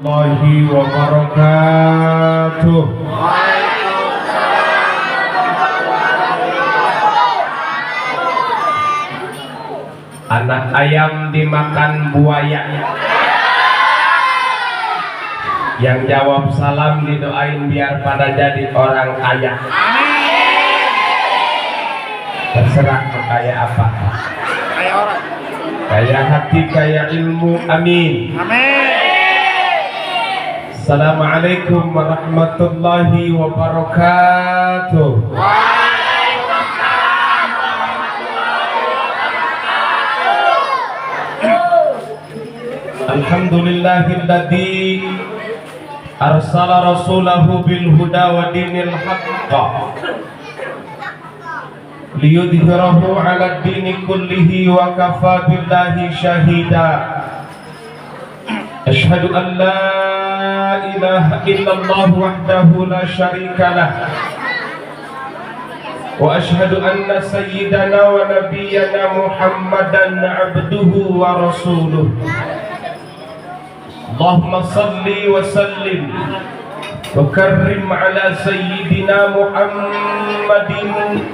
Warahmatullahi wabarakatuh. Anak ayam dimakan buaya. Yang jawab salam didoain biar pada jadi orang kaya. Terserah kaya apa. Kaya orang. Kaya hati, kaya ilmu. Amin. Amin. Assalamualaikum warahmatullahi wabarakatuh. Waalaikumsalam warahmatullahi wabarakatuh. Alhamdulillahilladzi arsala rasulahu bil huda wa dinil haqq liyudhhirahu 'ala ad-dini kullihi wa kafa billahi shahida. Asyhadu an la ilaha illallah wahdahu la syarika lah wa asyhadu anna sayyidana wa nabiyyana Muhammadan abduhu wa rasuluh. Allahumma salli wa sallim wa karrim ala sayyidina Muhammadin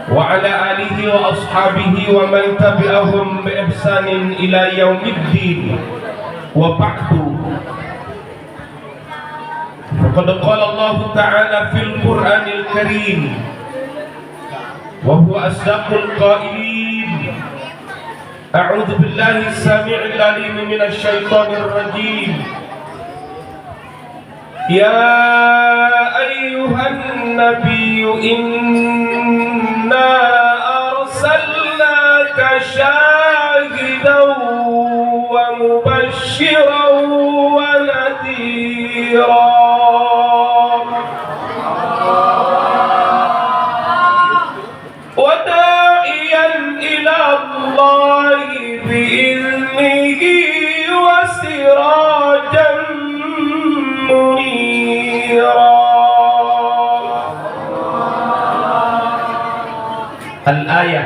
wa ala alihi wa ashabihi wa man tabi'ahum bi ihsanin ila yaumiddin. Wa ba'du. Faqad qala Allah ta'ala fil Qur'anil Karim wa huwa asdaqul qailin. A'udzu billahi as-sami'il 'alim minasy syaithanir rajim. Ya ayyuhan nabiyyu inna arsalnaka syahidan wa mubasysyiran wa nadhira wa da'iyan ila Allahi bi'iznihi wa sirajan munira. Al-ayah.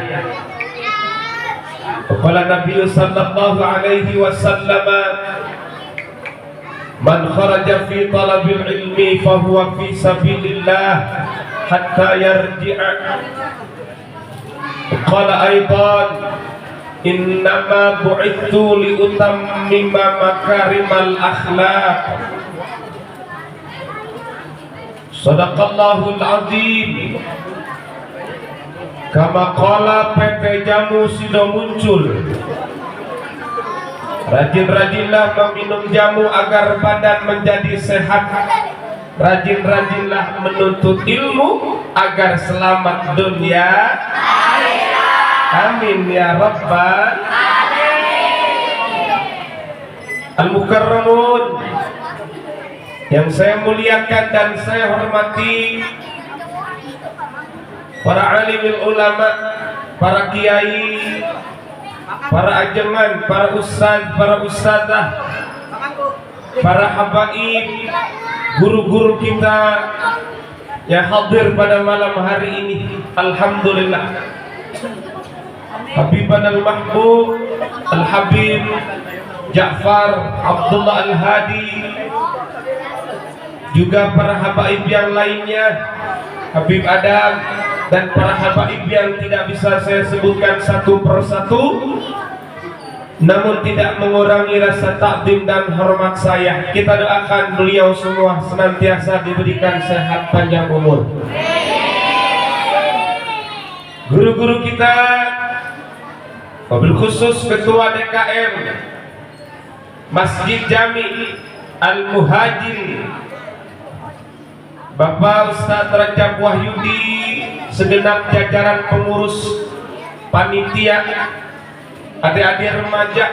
Qala Nabi sallallahu alaihi wasallam, man kharaja fi talabil ilmi fa huwa fi sabilillah hatta yarji'a. Qala aidan, innama bu'ithu li utammima makarimal akhlaq. Sadaqallahul azim. Kama qala PT jamu sudah muncul. Rajin-rajinlah meminum jamu agar badan menjadi sehat. Rajin-rajinlah menuntut ilmu agar selamat dunia akhirat. Amin ya rabbal alamin. Al-mukarramun yang saya muliakan dan saya hormati, para alimul ulama, para kiai, para ajeman, para ustaz, para ustadzah, para habaib, guru-guru kita yang hadir pada malam hari ini. Alhamdulillah. Habiban al-Mahbub Al-Habib Ja'far Abdullah Al-Hadi, juga para habaib yang lainnya, Habib Adam, dan para habaib yang tidak bisa saya sebutkan satu persatu, namun tidak mengurangi rasa takdim dan hormat saya. Kita doakan beliau semua senantiasa diberikan sehat panjang umur. Guru-guru kita, wabil khusus Ketua DKM Masjid Jami Al-Muhajir Bapak Ustaz Rajab Wahyudi, segenap jajaran pengurus panitia, adik-adik remaja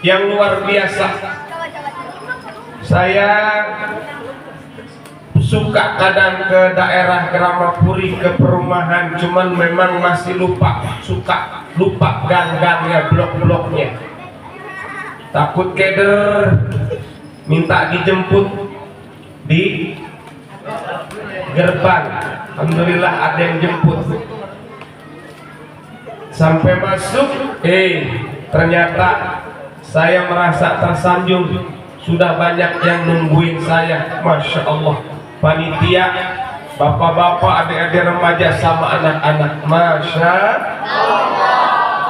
yang luar biasa. Saya suka kadang ke daerah Gramapuri, ke perumahan, cuman memang masih suka lupa gang-gangnya, blok-bloknya. Takut keder, minta dijemput di gerbang. Alhamdulillah ada yang jemput. Sampai masuk, ternyata Saya merasa tersanjung, sudah banyak yang nungguin saya. Masya Allah, panitia, bapak-bapak, adik-adik remaja sama anak-anak, Masya Allah.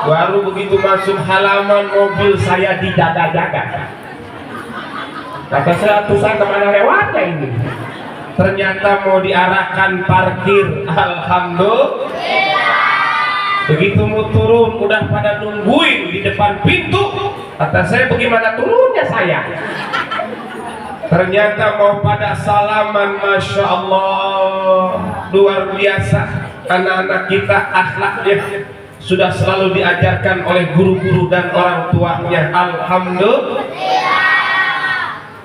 Baru begitu masuk halaman mobil saya dijaga-jaga. Kata saya, tuh saya kemana lewatnya ini? Ternyata mau diarahkan parkir. Alhamdulillah. Begitu mau turun udah pada nungguin di depan pintu. Kata saya, bagaimana turunnya saya? Ternyata mau pada salaman. Masya Allah, luar biasa. Anak-anak kita akhlaknya sudah selalu diajarkan oleh guru-guru dan orang tuanya. Alhamdulillah.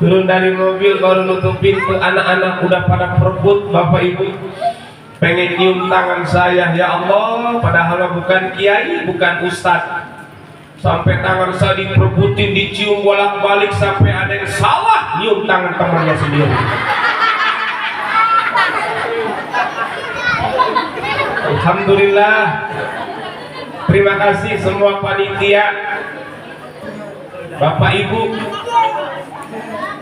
Turun dari mobil baru nutup pintu, anak-anak udah pada perebut. Bapak ibu pengen nyium tangan saya. Ya Allah, padahal bukan kiai, bukan ustadz. Sampai tangan saya diperebutin, dicium bolak-balik, sampai ada yang salah nyium tangan temannya sendiri. Alhamdulillah. Terima kasih semua panitia, Bapak Ibu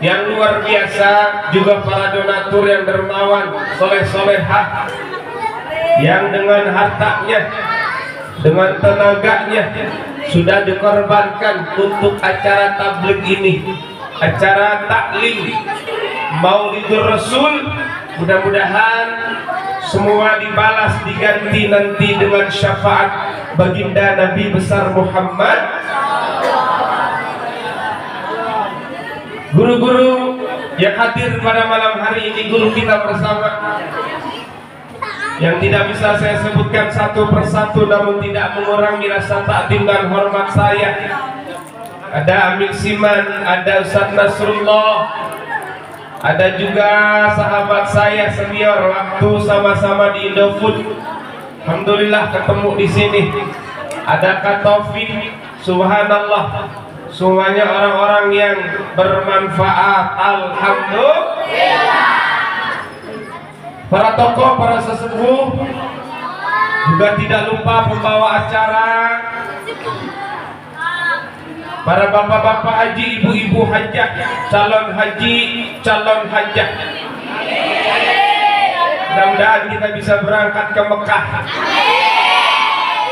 yang luar biasa, juga para donatur yang dermawan, soleh-solehah, yang dengan hartanya, dengan tenaganya sudah dikorbankan untuk acara tabligh ini, acara taklim Maulidur Rasul. Mudah-mudahan semua dibalas, diganti nanti dengan syafaat baginda Nabi besar Muhammad. Guru-guru yang hadir pada malam hari ini, guru kita bersama yang tidak bisa saya sebutkan satu persatu, namun tidak mengurangi rasa takdim dan hormat saya. Ada Amin Siman, ada Ustaz Nasrullah, ada juga sahabat saya senior waktu sama-sama di Indofood. Alhamdulillah ketemu di sini. Ada Kak Taufik, subhanallah. Semuanya orang-orang yang bermanfaat. Alhamdulillah. Para tokoh, para sesepuh, juga tidak lupa pembawa acara, para bapak-bapak haji, ibu-ibu hajah, calon haji, calon hajah. Mudah-mudahan kita bisa berangkat ke Mekah,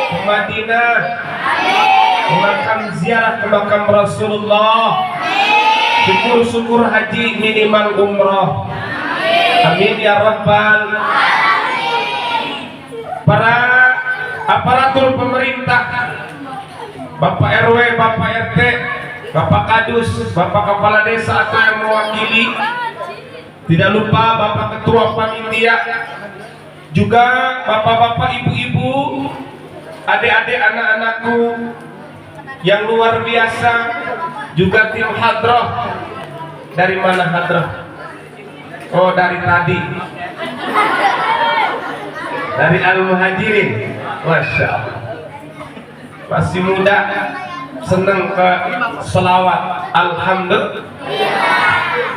ke Madinah, ke makam ziarah, ke makam Rasulullah. Syukur-syukur haji, minimal umroh. Amin ya rabbal. Para aparatur pemerintah, Bapak RW, Bapak RT, Bapak Kadus, Bapak Kepala Desa atau yang mewakili, tidak lupa Bapak Ketua Panitia, juga Bapak-bapak, Ibu-ibu, adik-adik, anak-anakku yang luar biasa, juga tim hadroh. Dari mana hadroh? Oh, dari tadi, dari Al-Muhajirin. Masya Allah, masih muda, seneng ke selawat. Alhamdulillah.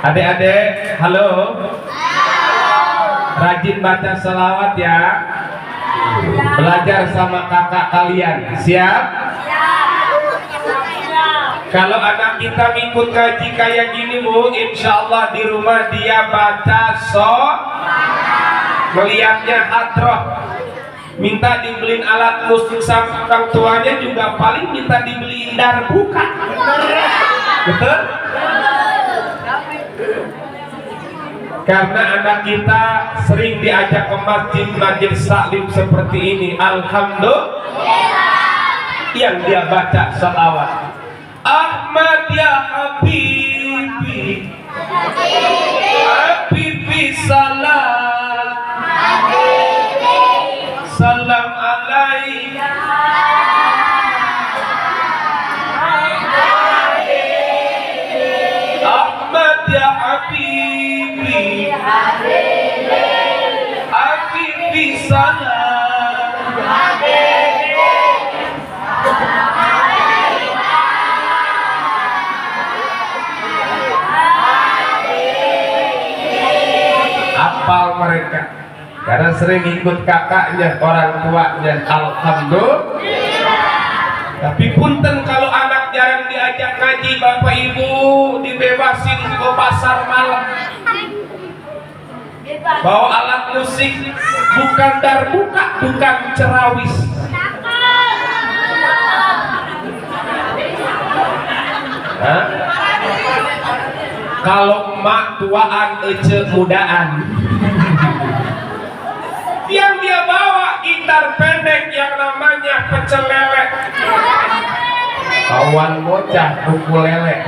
Adik-adik, halo, rajin baca selawat ya. Belajar sama kakak kalian, siap? Kalau anak kita ngikut ngaji kayak gini, Bu, insya Allah di rumah dia baca melihatnya hadroh. Minta dibeliin alat musik sama orang tuanya, juga paling minta dibeliin darbuka. Betul? Karena anak kita sering diajak ke masjid majelis taklim seperti ini. Alhamdulillah. Yang dia baca salawat, Ahmad ya Habibi, Habibi salam, salam alaika, Ahmad ya Habibi, Habibi salam, hafal mereka karena sering ikut kakaknya, orang tuanya. Alhamdulillah. Tapi punten kalau anak jarang diajak ngaji Bapak Ibu, dibebasin ke pasar malam. Bawa alat musik, bukan darbuka, bukan cerawis. Hah? Kalau emak tuaan, ece mudaan. Yang dia bawa gitar pendek yang namanya pecel lele. Kawan bocah ukulele.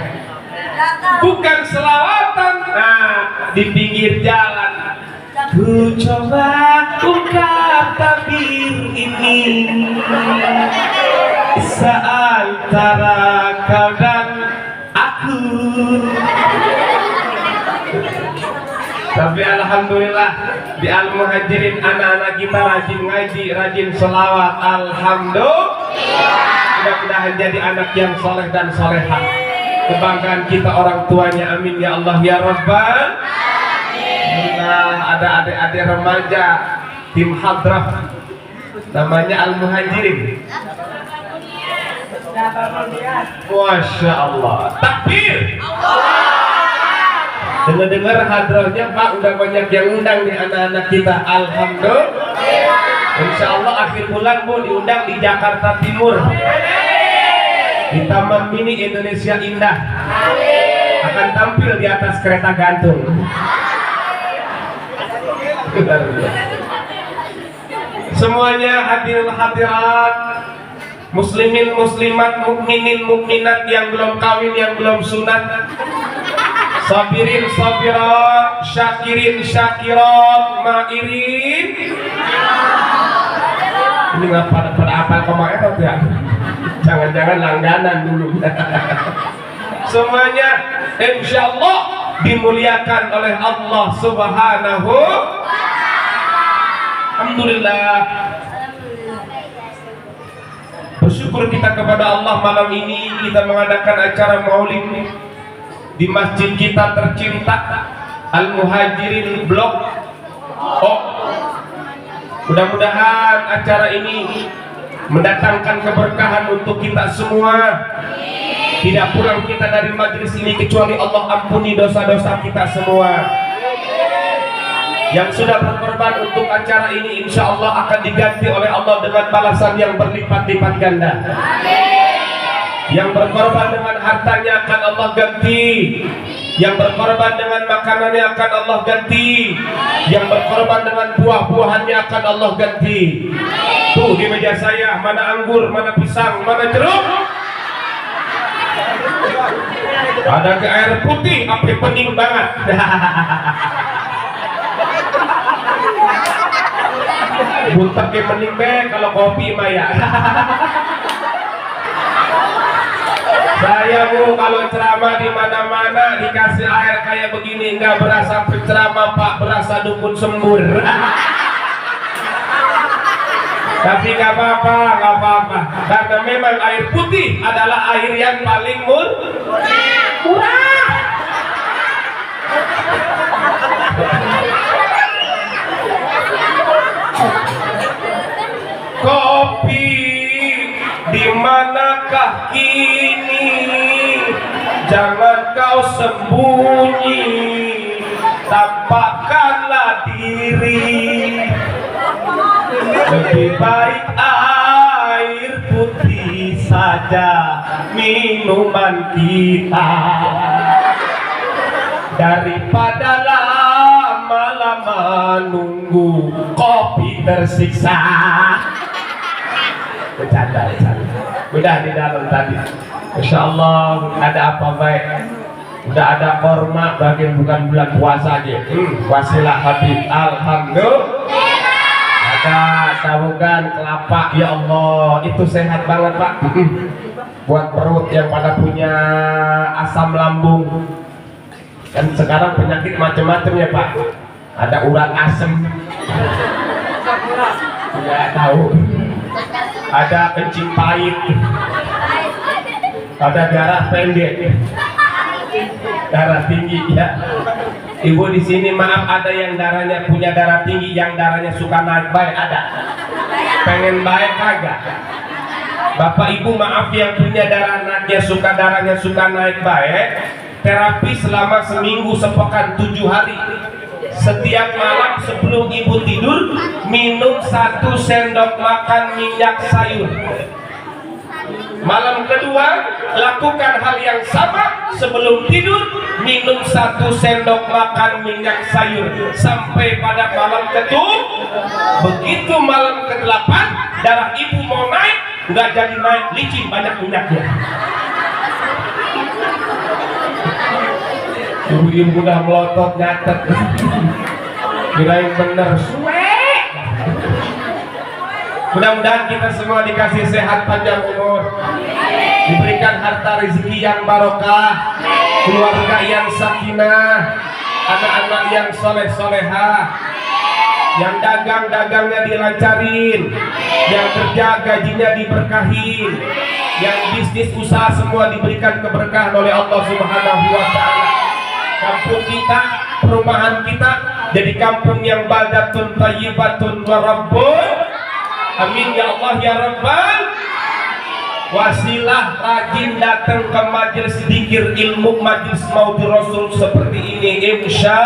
Bukan selawatan. Nah, di pinggir jalan. Ku coba ungkap tabir ini seantara kau dan aku. Tapi alhamdulillah di Al-Muhajirin anak-anak kita rajin ngaji, rajin selawat. Alhamdulillah. Mudah-mudahan jadi anak yang soleh dan solehah. Kebanggaan kita orang tuanya, amin ya Allah ya Rabbal. Nah, ada adik-adik remaja tim hadrah namanya Al-Muhajirin. Masya Allah. Takbir. Dengar-dengar hadrahnya Pak udah banyak yang undang nih anak-anak kita. Alhamdulillah. Insya Allah akhir bulan Bu diundang di Jakarta Timur, di Taman Mini Indonesia Indah. Akan tampil di atas kereta gantung. Semuanya hadirin hadirat, muslimin muslimat, mukminin mukminat yang belum kawin, yang belum sunat, sabirin sabirat, syakirin syakirat, mairin. Ini nggak pada apa kemarin ya? Jangan-jangan langganan dulu. Semuanya insya Allah dimuliakan oleh Allah Subhanahu. Alhamdulillah. Bersyukur kita kepada Allah, malam ini kita mengadakan acara maulid di masjid kita tercinta Al-Muhajirin Blok O. Mudah-mudahan acara ini mendatangkan keberkahan untuk kita semua. Tidak pulang kita dari majelis ini kecuali Allah ampuni dosa-dosa kita semua. Yang sudah berkorban untuk acara ini insya Allah akan diganti oleh Allah dengan balasan yang berlipat-lipat ganda. Yang berkorban dengan hartanya akan Allah ganti. Yang berkorban dengan makanannya akan Allah ganti. Yang berkorban dengan buah-buahannya akan Allah ganti. Tuh di meja saya, mana anggur, mana pisang, mana jeruk. Ada ke air putih, api pening banget. Buntak ke pening be, kalau kopi mah ya. Saya Bu kalau ceramah di mana-mana dikasih air kayak begini nggak berasa penceramah Pak, berasa dukun sembur. Tapi nggak apa-apa, nggak apa-apa. Karena memang air putih adalah air yang paling murah. Kopi di manakah kini? Jangan kau sembunyi, tampakkanlah diri. Lebih baik air putih saja minuman kita daripada lama-lama nunggu kopi tersiksa. Bercanda. Udah di dalam tadi. Insya Allah ada apa baik. Udah ada korma, bagian bukan bulan puasa aja. Wasilah Habib. Alhamdulillah. Ada sabugan kelapa. Ya Allah, itu sehat banget Pak. Buat perut yang pada punya asam lambung. Dan sekarang penyakit macam-macam ya Pak. Ada urat asam. Tidak tahu. Ada kencing pahit. Ada darah pendek. Darah tinggi ya. Ibu di sini maaf, ada yang darahnya punya darah tinggi, yang darahnya suka naik baik ada. Pengen baik kagak? Bapak Ibu maaf yang punya darahnya suka naik baik, terapi selama seminggu sepekan 7 hari. Setiap malam sebelum ibu tidur minum 1 sendok makan minyak sayur. Malam kedua lakukan hal yang sama, sebelum tidur minum 1 sendok makan minyak sayur sampai pada malam ke-7. Begitu malam ke-8 darah ibu mau naik, nggak jadi naik, licin, banyak minyaknya. Ibu udah melotot nyatet, kirain bener. Mudah-mudahan kita semua dikasih sehat panjang umur, diberikan harta rezeki yang barokah, keluarga yang sakinah, anak-anak yang soleh-solehah, yang dagang-dagangnya dilancarin, yang kerja gajinya diberkahin, yang bisnis usaha semua diberikan keberkahan oleh Allah Subhanahu wa Ta'ala. Kampung kita, perumahan kita jadi kampung yang baldatun thayyibatun wa rabbun. Amin ya Allah ya Rabbal. Wasilah rajin datang ke majelis zikir ilmu, majelis maulid Rasul seperti ini, insya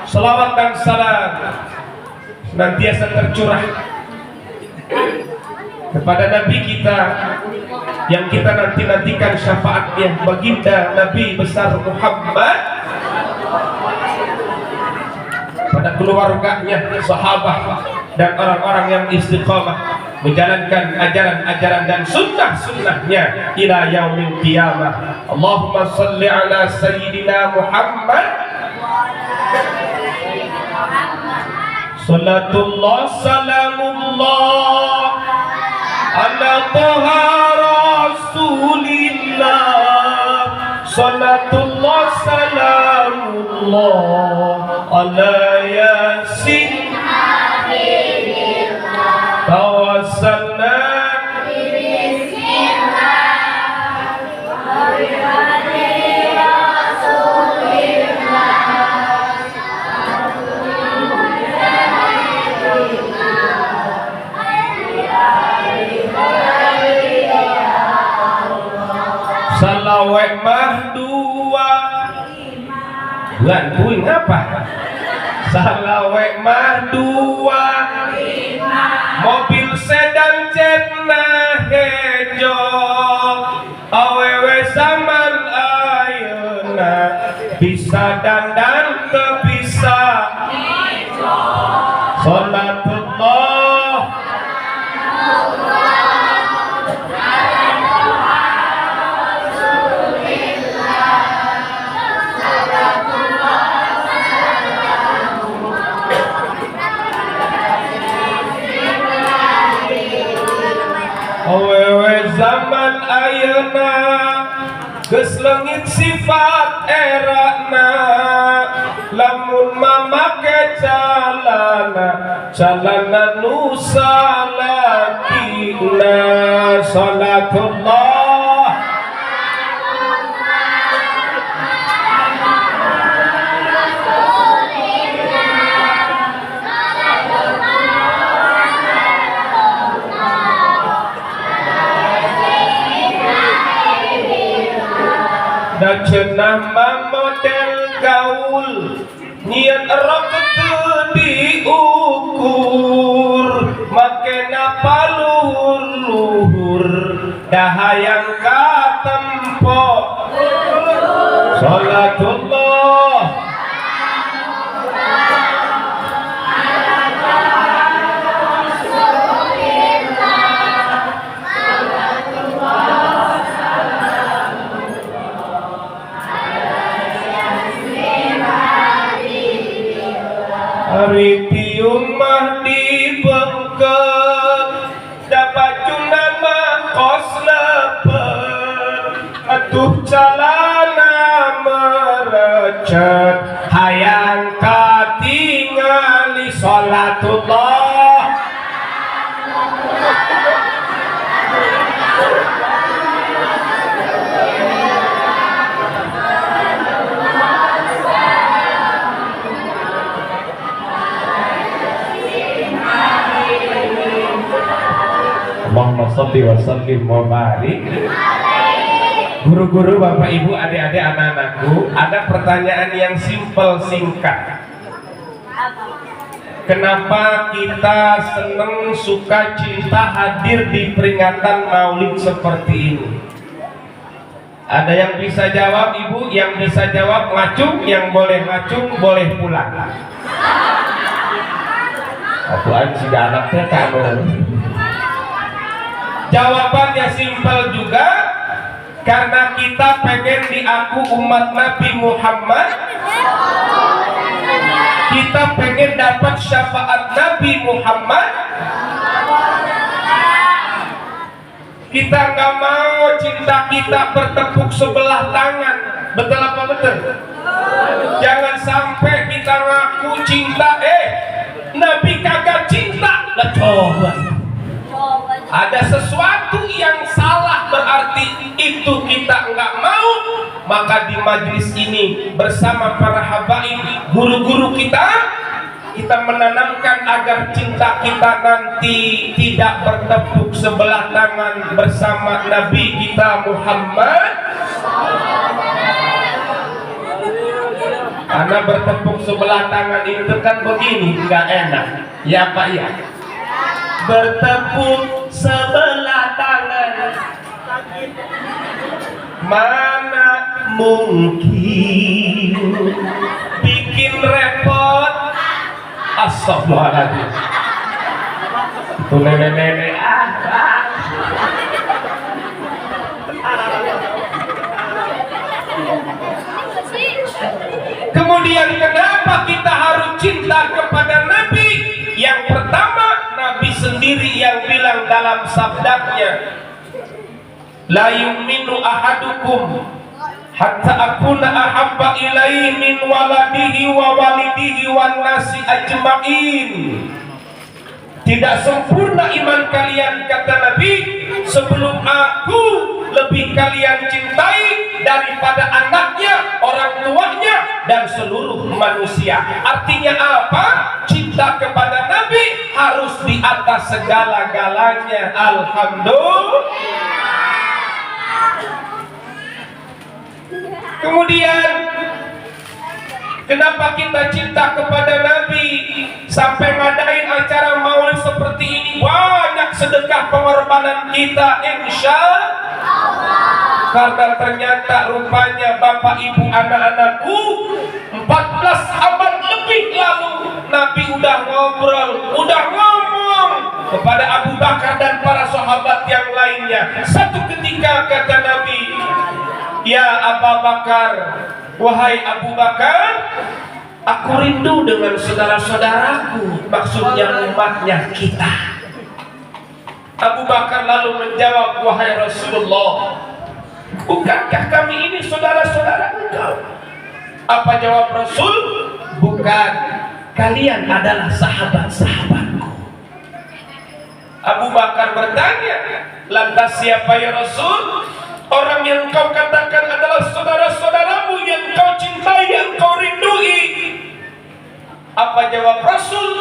salawat dan salam senantiasa tercurah kepada Nabi kita yang kita nantikan syafaatnya, baginda Nabi besar Muhammad, pada keluarganya, sahabat dan orang-orang yang istiqamah menjalankan ajaran-ajaran dan sunnah-sunnahnya ila yaumil qiyamah. Allahumma salli ala sayyidina Muhammad. Salatullah salamullah ala taha rasulillah. Salatullah salamullah ala yasin tawassalna salawat mahdua bulan kuing apa? Salawat mahdua mobil sedan cetna hejo awewe zaman ayeuna bisa dandan teu bisa salatullah awewe zaman ayeuna geus leungit sifat erana, lamun mamake calana nu salakina. Salatullah da cenah model gaul nyian erok teu diukur, makena paluhur dahayang katempo. Salatullah hari tiung mah dibengket dapat nama kos lepet atuh calana merecet hayang katingali. Salatullah sholli wa sallim wa barik. Guru-guru, bapak ibu, adik-adik, anak-anakku, ada pertanyaan yang simpel singkat. Kenapa kita seneng, suka, cinta hadir di peringatan Maulid seperti ini? Ada yang bisa jawab, ibu? Yang bisa jawab ngacung, yang boleh ngacung boleh pulang. Apaan sih anaknya kan? Jawabannya simpel juga, karena kita pengen diaku umat Nabi Muhammad. Kita pengen dapat syafaat Nabi Muhammad. Kita nggak mau cinta kita bertepuk sebelah tangan. Betul apa betul? Jangan sampai kita ngaku cinta, Nabi kagak cinta. Lah coba. Ada sesuatu yang salah, berarti itu kita nggak mau. Maka di majlis ini bersama para habaib, guru-guru kita menanamkan agar cinta kita nanti tidak bertepuk sebelah tangan bersama Nabi kita Muhammad. Karena bertepuk sebelah tangan itu kan begini, nggak enak. Ya Pak ya. Bertepuk sebelah tangan, mana mungkin bikin repot. Astagfirullahaladzim. Itu nenek-nenek Kemudian kenapa kita harus cinta kepada Nabi? Yang pertama, Nabi sendiri yang bilang dalam sabdanya, la yu'minu ahadukum hatta akuna ahabba ilaihi min waladihi wa walidihi wan nasi ajma'in. Tidak sempurna iman kalian, kata Nabi, sebelum aku lebih kalian cintai daripada anaknya, orang tuanya, dan seluruh manusia. Artinya apa? Cinta kepada Nabi harus di atas segala-galanya. Alhamdulillah. Kemudian kenapa kita cinta kepada Nabi sampai ngadain acara maulid seperti ini? Banyak sedekah pengorbanan kita, insya Allah. Karena ternyata rupanya bapak ibu anak-anakku 14 abad lebih lalu Nabi udah ngobrol, udah ngomong kepada Abu Bakar dan para sahabat yang lainnya. Satu ketika kata Nabi, ya Abu Bakar, wahai Abu Bakar, aku rindu dengan saudara-saudaraku, maksudnya umatnya kita. Abu Bakar lalu menjawab, wahai Rasulullah, bukankah kami ini saudara-saudara engkau? Apa jawab Rasul? Bukan, kalian adalah sahabat-sahabatku. Abu Bakar bertanya, lantas siapa ya Rasul? Orang yang kau katakan adalah saudara-saudaramu yang kau cintai, yang kau rindui. Apa jawab Rasul?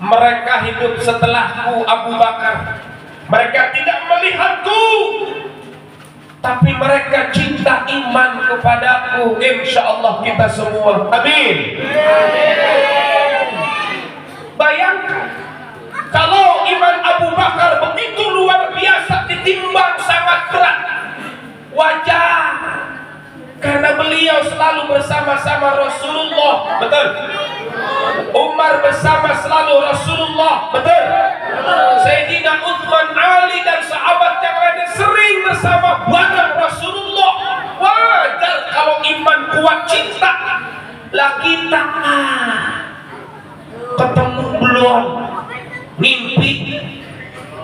Mereka hidup setelahku, Abu Bakar. Mereka tidak melihatku, tapi mereka cinta iman kepadaku. Insya Allah kita semua, amin. Bayangkan kalau iman Abu Bakar begitu luar biasa, ditimbang sangat berat. Wajah, karena beliau selalu bersama-sama Rasulullah, betul. Umar bersama selalu Rasulullah, betul. Sayyidina Uthman, Ali dan sahabat yang lainnya sering bersama bareng Rasulullah. Wajar kalau iman kuat cinta. Lah kita ketemu belum, mimpi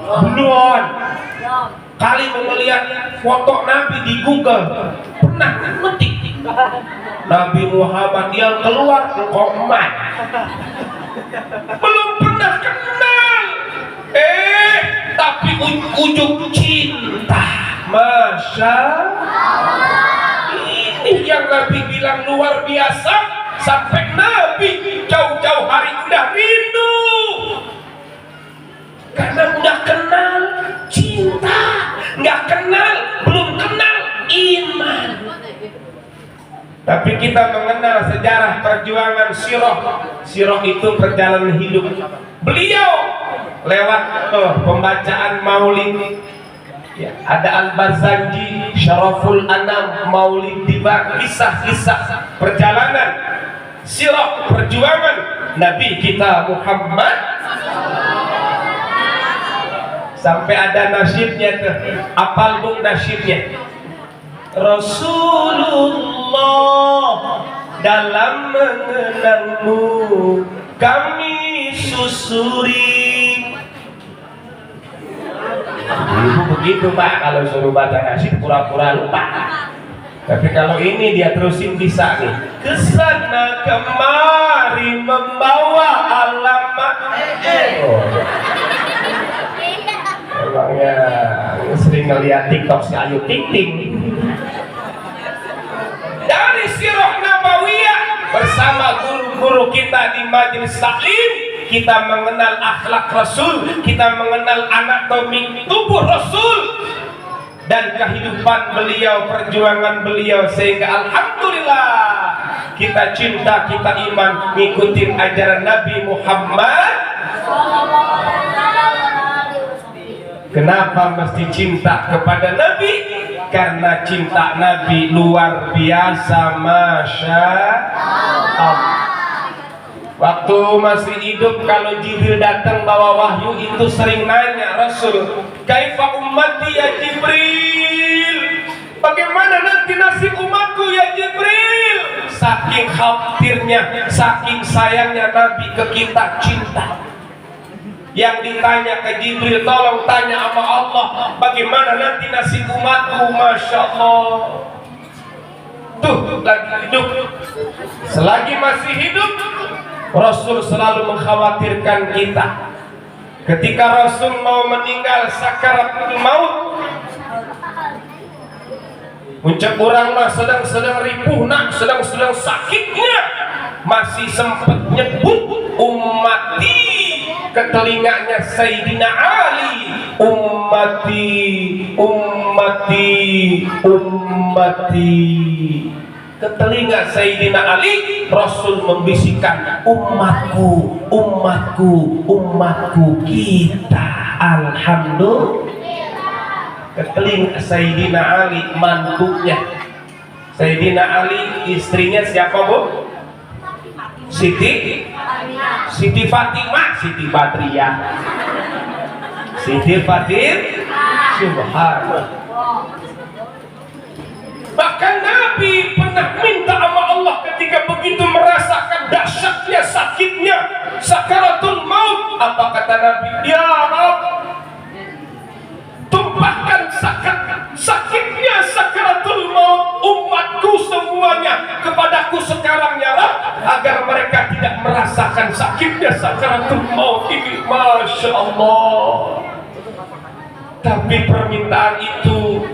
belum. Kali melihat foto Nabi di Google, pernah ngetik Nabi Muhammad yang keluar komat, belum pernah kenal, tapi ujung cinta. Masya Allah. Ini yang Nabi bilang luar biasa, sampai Nabi jauh-jauh hari udah rindu karena udah kenal cinta. Tapi kita mengenal sejarah perjuangan Sirah. Sirah itu perjalanan hidup beliau lewat pembacaan maulid. Ya, ada Al-Barzanji, Syaraful Anam, Maulid Tiba, kisah-kisah perjalanan Sirah perjuangan Nabi kita Muhammad. Sampai ada nasyidnya tuh, apal buk nasyidnya. Rasulullah, dalam mengenangmu kami susuri. Begitu Pak, kalau suruh baca nasyid pura-pura lupa. Tapi kalau ini dia terusin bisa nih. Kesana kemari membawa alamat. Emangnya sering ngeliat TikTok si Ayu Ting Ting. Dari Sirah Nabawiyah bersama guru-guru kita di Majelis Taklim, kita mengenal akhlak Rasul, kita mengenal anatomi tubuh Rasul dan kehidupan beliau, perjuangan beliau, sehingga alhamdulillah kita cinta, kita iman ngikutin ajaran Nabi Muhammad. Kenapa mesti cinta kepada Nabi? Karena cinta Nabi luar biasa, Masya Allah. Waktu masih hidup, kalau Jibril datang bawa wahyu, itu sering nanya Rasul, kaifa ummati ya Jibril, bagaimana nanti nasib umatku ya Jibril? Saking khawatirnya, saking sayangnya Nabi ke kita, cinta. Yang ditanya ke Jibril, tolong tanya sama Allah, bagaimana nanti nasib umatku? Masya Allah. Tuh, lagi hidup. Selagi masih hidup, Rasul selalu mengkhawatirkan kita. Ketika Rasul mau meninggal sakaratul maut, ucap orang mah sedang ripuh nak, sedang sakitnya, masih sempat nyebut ummati ke telinganya Sayyidina Ali, ummati, ummati, ummati. Ke telinga Sayyidina Ali, Rasul membisikkan umatku, umatku, umatku kita. Alhamdulillah. Ke telinga Sayyidina Ali, mantunya Sayyidina Ali, istrinya siapa Bu? Siti Fatimah, Siti Badriyah, Siti Fatir, subhanallah. Bahkan Nabi pernah minta sama Allah ketika begitu merasakan dahsyatnya sakitnya sakaratul maut. Apa kata Nabi? Ya Rabb, tumpahkan sakitnya sakaratul maut umatku semuanya kepadaku sekarang ya Rabb, agar mereka tidak merasakan sakitnya sakaratul maut ini. Masya Allah. Tapi permintaan itu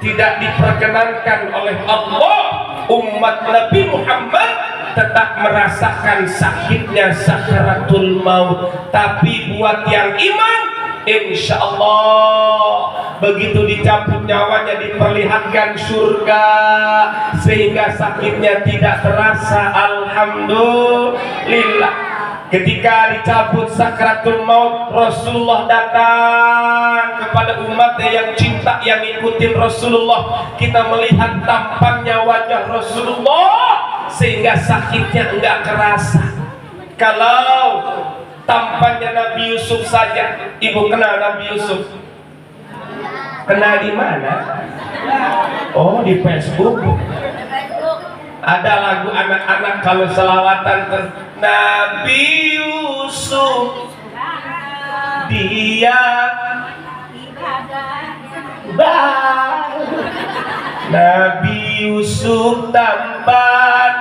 tidak diperkenankan oleh Allah. Umat Nabi Muhammad tetap merasakan sakitnya sakaratul maut. Tapi buat yang iman, insya Allah begitu dicabut nyawanya diperlihatkan surga, sehingga sakitnya tidak terasa. Alhamdulillah. Ketika dicabut sakratul maut, Rasulullah datang kepada umatnya yang cinta, yang ikutin Rasulullah. Kita melihat tampannya wajah Rasulullah, sehingga sakitnya enggak kerasa. Kalau tampannya Nabi Yusuf saja, ibu kenal Nabi Yusuf? Kenal di mana? Oh, di Facebook. Ada lagu anak-anak kalau selawatan ke Nabi Yusuf, dia Nabi Yusuf tampan,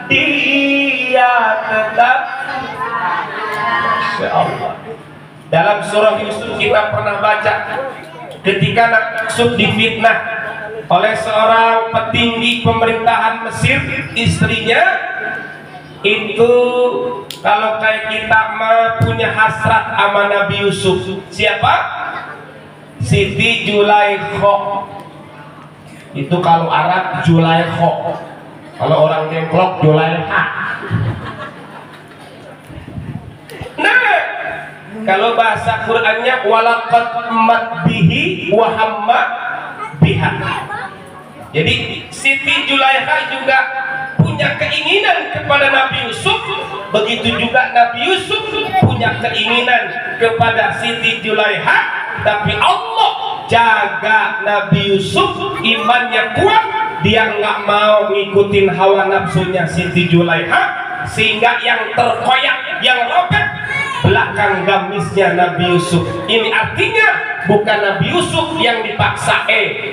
dia tetap. Masya Allah. Dalam surah Yusuf kita pernah baca ketika Nabi Yusuf difitnah oleh seorang petinggi pemerintahan Mesir, istrinya itu kalau kayak kita mah punya hasrat sama Nabi Yusuf. Siapa? Siti Zulaikha. Itu kalau Arab Julaikho, kalau orang Dengklok Julaikha. Nah, kalau bahasa Qur'annya walaqad madbihi wa hamma biha. Jadi Siti Julaikha juga punya keinginan kepada Nabi Yusuf, begitu juga Nabi Yusuf punya keinginan kepada Siti Julaikha, tapi Allah jaga Nabi Yusuf imannya kuat, dia nggak mau ngikutin hawa nafsunya Siti Julaikha, sehingga yang terkoyak, yang robek belakang gamisnya Nabi Yusuf. Ini artinya bukan Nabi Yusuf yang dipaksa,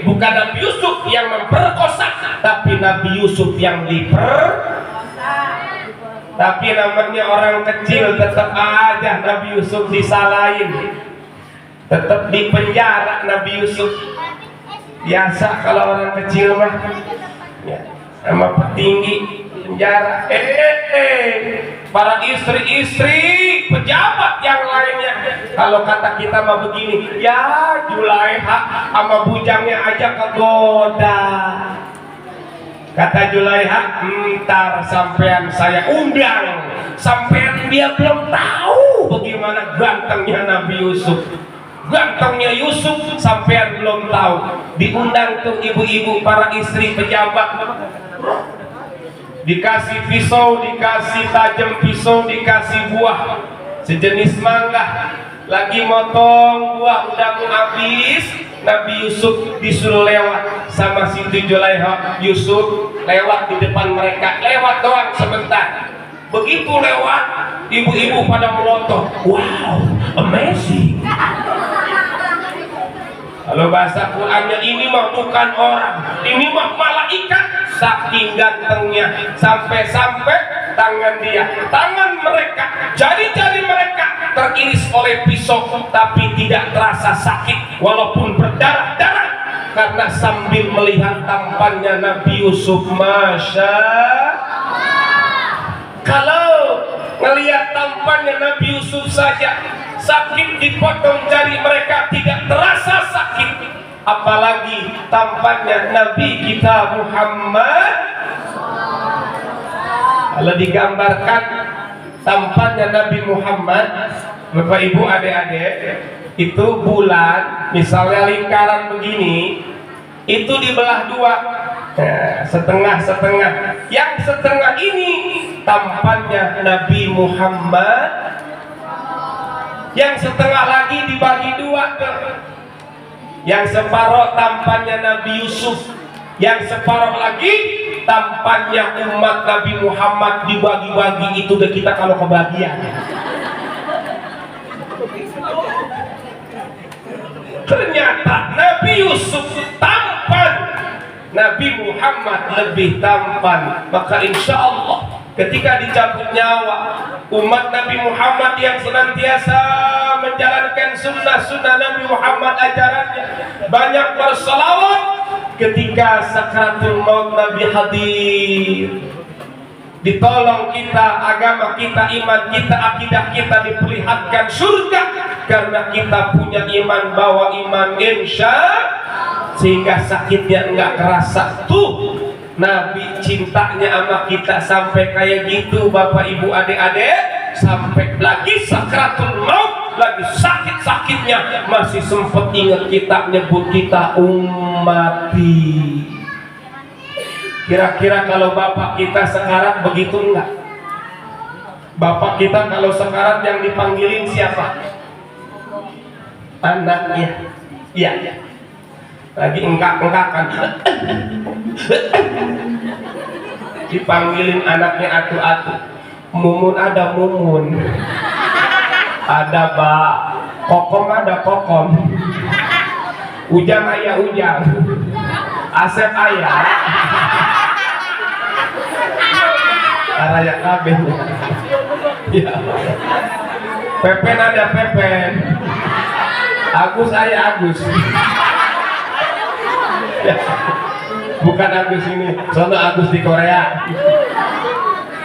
bukan Nabi Yusuf yang memperkosa, tapi Nabi Yusuf yang tapi namanya orang kecil tetap aja Nabi Yusuf disalahin, tetap di penjara Nabi Yusuf. Biasa kalau orang kecil mah ya, sama petinggi penjara. Para istri-istri pejabat yang lainnya, kalau kata kita mah begini, ya Julaikha sama bujangnya aja kegoda. Kata Julaikha, ntar sampean saya undang, sampean dia belum tahu bagaimana gantengnya Nabi Yusuf. Gantengnya Yusuf sampean belum tahu. Diundang tuh ibu-ibu para istri pejabat, dikasih pisau, dikasih tajam pisau, dikasih buah sejenis mangga, lagi motong buah udah mau habis, Nabi Yusuf disuruh lewat sama Siti Julaikha. Yusuf lewat di depan mereka, lewat doang sebentar. Begitu lewat, ibu-ibu pada melotot, wow, amazing. Kalau bahasa Qur'annya, ini mah bukan orang, ini mah malaikat, saking gantengnya. Sampai-sampai tangan mereka, jari-jari mereka teriris oleh pisau, tapi tidak terasa sakit walaupun berdarah-darah, karena sambil melihat tampannya Nabi Yusuf. Masya kalau ngelihat tampannya Nabi Yusuf saja sakit, dipotong jari mereka tidak terasa sakit, apalagi tampannya Nabi kita Muhammad. Kalau digambarkan tampannya Nabi Muhammad, Bapak Ibu adik-adik, itu bulan misalnya lingkaran begini, itu dibelah dua, setengah-setengah. Yang setengah ini tampannya Nabi Muhammad, yang setengah lagi dibagi dua ke, yang separuh tampannya Nabi Yusuf, yang separuh lagi tampannya umat Nabi Muhammad. Dibagi-bagi itu deh kita kalau kebagian. Ternyata Nabi Yusuf tampan, Nabi Muhammad lebih tampan. Maka insya Allah ketika dicabut nyawa, umat Nabi Muhammad yang senantiasa menjalankan sunnah-sunnah Nabi Muhammad, ajarannya banyak berselawat, ketika sakaratul maut Nabi hadir, ditolong kita, agama kita, iman kita, akidah kita diperlihatkan surga, karena kita punya iman, bawa iman insya, sehingga sakitnya enggak kerasa. Tuh Nabi cintanya sama kita sampai kayak gitu, Bapak Ibu adik-adik, sampai lagi sakratul maut, lagi sakit-sakitnya masih sempet ingat kita, nyebut kita ummati. Kira-kira kalau bapak kita sekarat begitu enggak? Bapak kita kalau sekarat yang dipanggilin siapa? Anaknya. Iya. Lagi engkak-engkakan. Dipanggilin anaknya atu-atu. Mumun ada mumun, ada bak, kokong ada kokong, ujang ayah ujang, asep ayah, araya kabeh. Ya. Pepen ada pepen, Agus ayah Agus. Ya. Bukan Agus ini, soalnya Agus di Korea.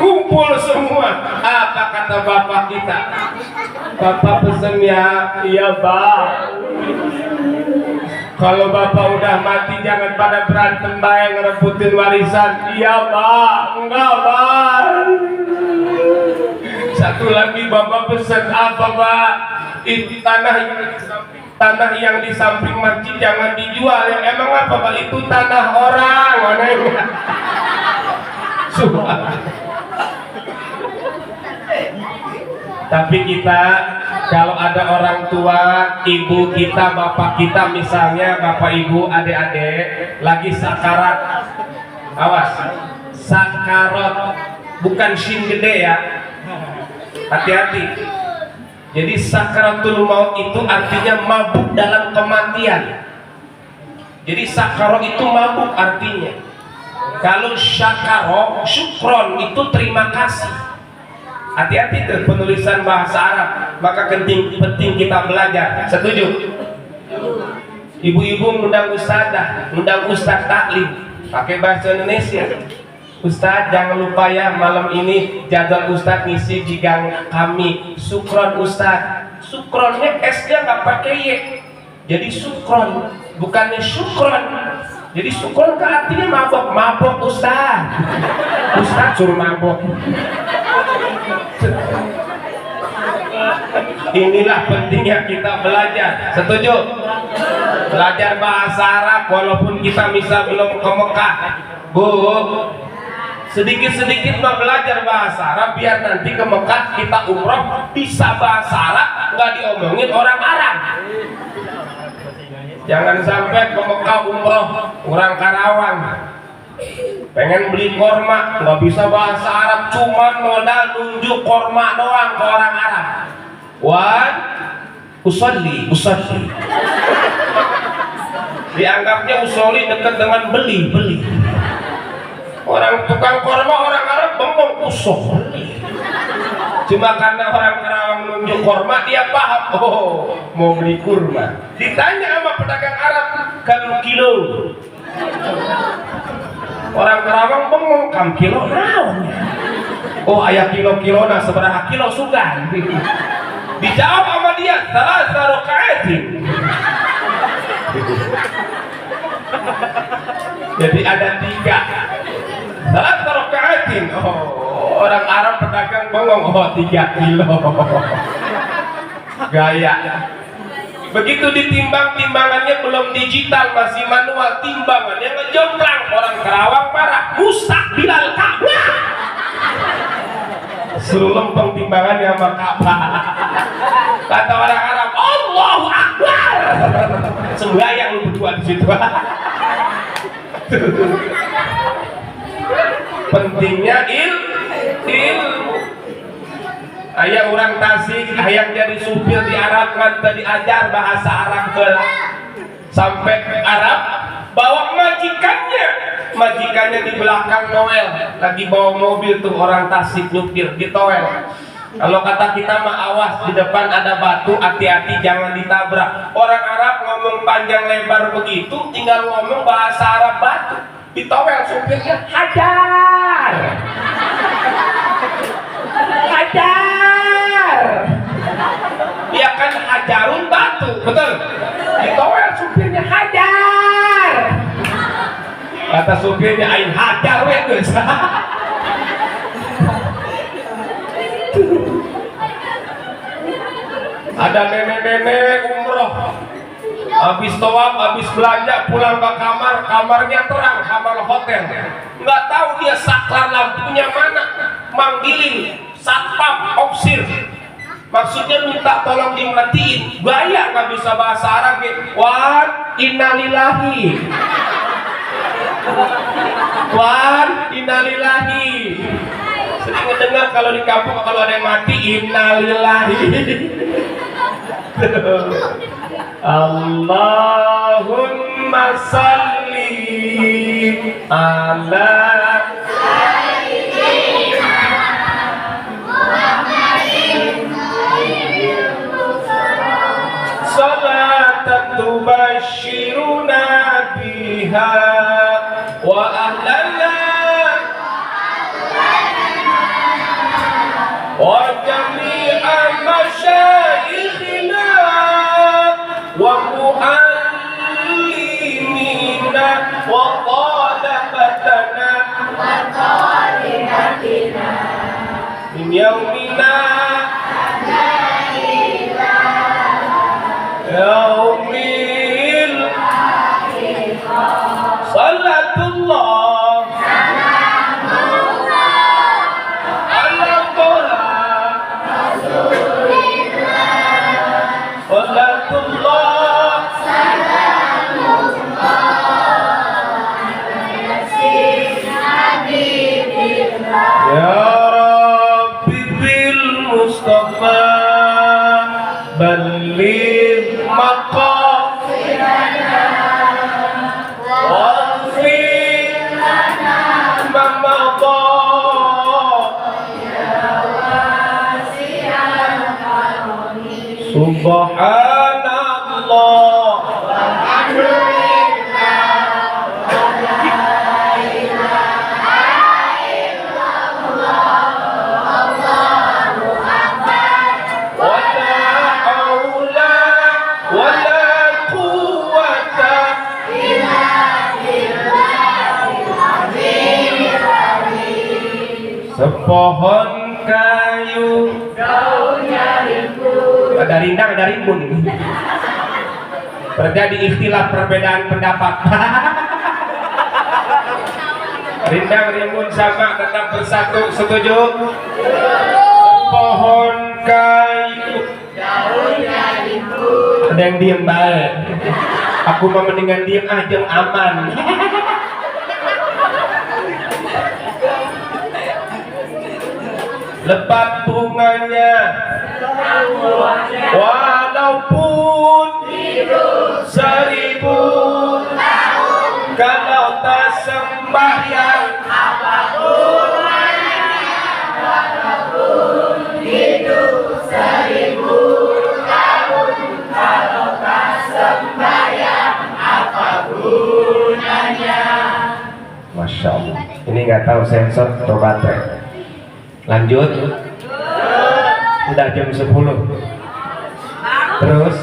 Kumpul semua. Apa kata bapak kita? Bapak pesen ya, iya Pak. Kalau bapak udah mati jangan pada berantem bae ngerebutin warisan. Iya pak, enggak pak. Satu lagi bapak pesan apa pak? Itu tanah yang di samping masjid jangan dijual. Yang emang apa pak? Itu tanah orang. Anehnya. Tapi kita kalau ada orang tua, ibu kita, bapak kita misalnya, bapak ibu, adik-adik lagi sakarat, awas, sakarat bukan shin gede ya, hati-hati. Jadi sakaratul maut itu artinya mabuk dalam kematian. Jadi sakarat itu mabuk artinya. Kalau syakaro, syukron itu terima kasih. Hati-hati tuh penulisan bahasa Arab, maka penting kita belajar. Setuju? Ibu-ibu undang ustadzah, undang ustadz taklim pakai bahasa Indonesia. Ustadz jangan lupa ya malam ini jadwal ustadz ngisi di gang kami. Sukron ustadz. Sukronnya S-nya nggak pakai Y, jadi sukron, bukannya syukron. Jadi sukron ke artinya mabok ustadz. Ustadz suruh mabok. Inilah pentingnya kita belajar. Setuju? Belajar bahasa Arab walaupun kita bisa belum ke Mekah. Bu, sedikit-sedikit mah belajar bahasa Arab biar nanti ke Mekah kita umroh bisa bahasa Arab, nggak diomongin orang Arab. Jangan sampai ke Mekah umroh orang Karawang pengen beli korma nggak bisa bahasa Arab, cuman modal nunjuk korma doang ke orang Arab. Wan usolli dianggapnya usolli dekat dengan beli. Orang tukang korma orang Arab bengong usolli, cuma karena orang Karawang nunjuk korma dia paham, oh mau beli kurma. Ditanya sama pedagang Arab kalau kilo, orang Karawang bengong kam kilo naon. Oh ayah kilo nah seberapa kilo sugan. Dijawab sama dia salah rokaatin. Jadi ada 3 salah rokaatin. Oh orang Arab pedagang bengong, oh 3 kilo. Gaya. Begitu ditimbang, timbangannya belum digital, masih manual, timbangannya ngejomplang. Orang Karawang marah, rusak Bilal Ka'bah. Suruh lempeng timbangannya sama Ka'bah. Kata orang Arab, Allahu Akbar. Sembahyang lu berdua di situ. Pentingnya ilmu. Ayah orang Tasik, ayah jadi supir di Arab kan tadi ajar bahasa Arab sampai Arab, bawa majikannya di belakang Noel, lagi bawa mobil tuh orang Tasik nyupir di Toel. Kalau kata kita mah awas di depan ada batu, hati-hati jangan ditabrak. Orang Arab ngomong panjang lebar begitu, tinggal ngomong bahasa Arab batu. Di Toel supirnya hajar. Dia kan hajarun batu, betul? Ditowel supirnya hajar. Kata supirnya ain hajar we geus. Ada nenek-nenek umroh, habis tawaf, habis belanja, pulang ke kamar, kamarnya terang, kamar hotel. Nggak tahu dia saklar lampunya mana, manggilin satpam opsir, maksudnya minta tolong dimatiin. Gaya nggak bisa bahasa Arab ya. Wan innalillahi, wan innalillahi. Sering ngedengar kalau di kampung kalau ada yang mati innalillahi. Allahumma salli ala salatan tubashiruna biha wa ahlana wa jami'a masyayikhina wa mu'allimina yaumina yaumil salatullah ala toha salatullah ya Rabbi bil Mustafa balligh maqasidana waghfir lana ma madha subhanallah sepohon kayu daunnya rimbun. Ada rindang, ada rimbun. Terjadi ikhtilaf perbedaan pendapat. Rindang rimbun sama tetap bersatu, setuju? Sepohon kayu daunnya rimbun. Ada yang diem baik. Aku mau mendingan diem aja aman. Lebat bunganya walaupun hidup 1000 tahun, kalau tak sembahyang apapun walaupun hidup 1000 tahun, kalau tak sembahyang apa gunanya. Masya Allah, ini nggak tahu sensor atau baterai. Lanjut. Udah jam 10. Terus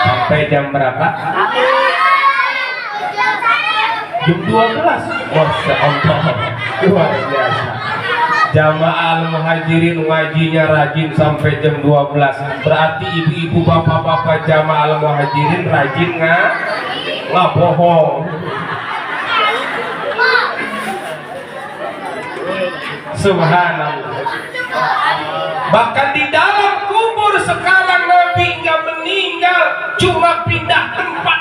sampai jam berapa? Jam 12. Masya Allah, luar biasa. Jamaah Al-Muhajirin ngajinya rajin sampai jam 12. Berarti ibu-ibu bapak-bapak jamaah Al-Muhajirin rajin nggak bohong. Subhanallah. Bahkan di dalam kubur sekarang Nabi nggak meninggal, cuma pindah tempat.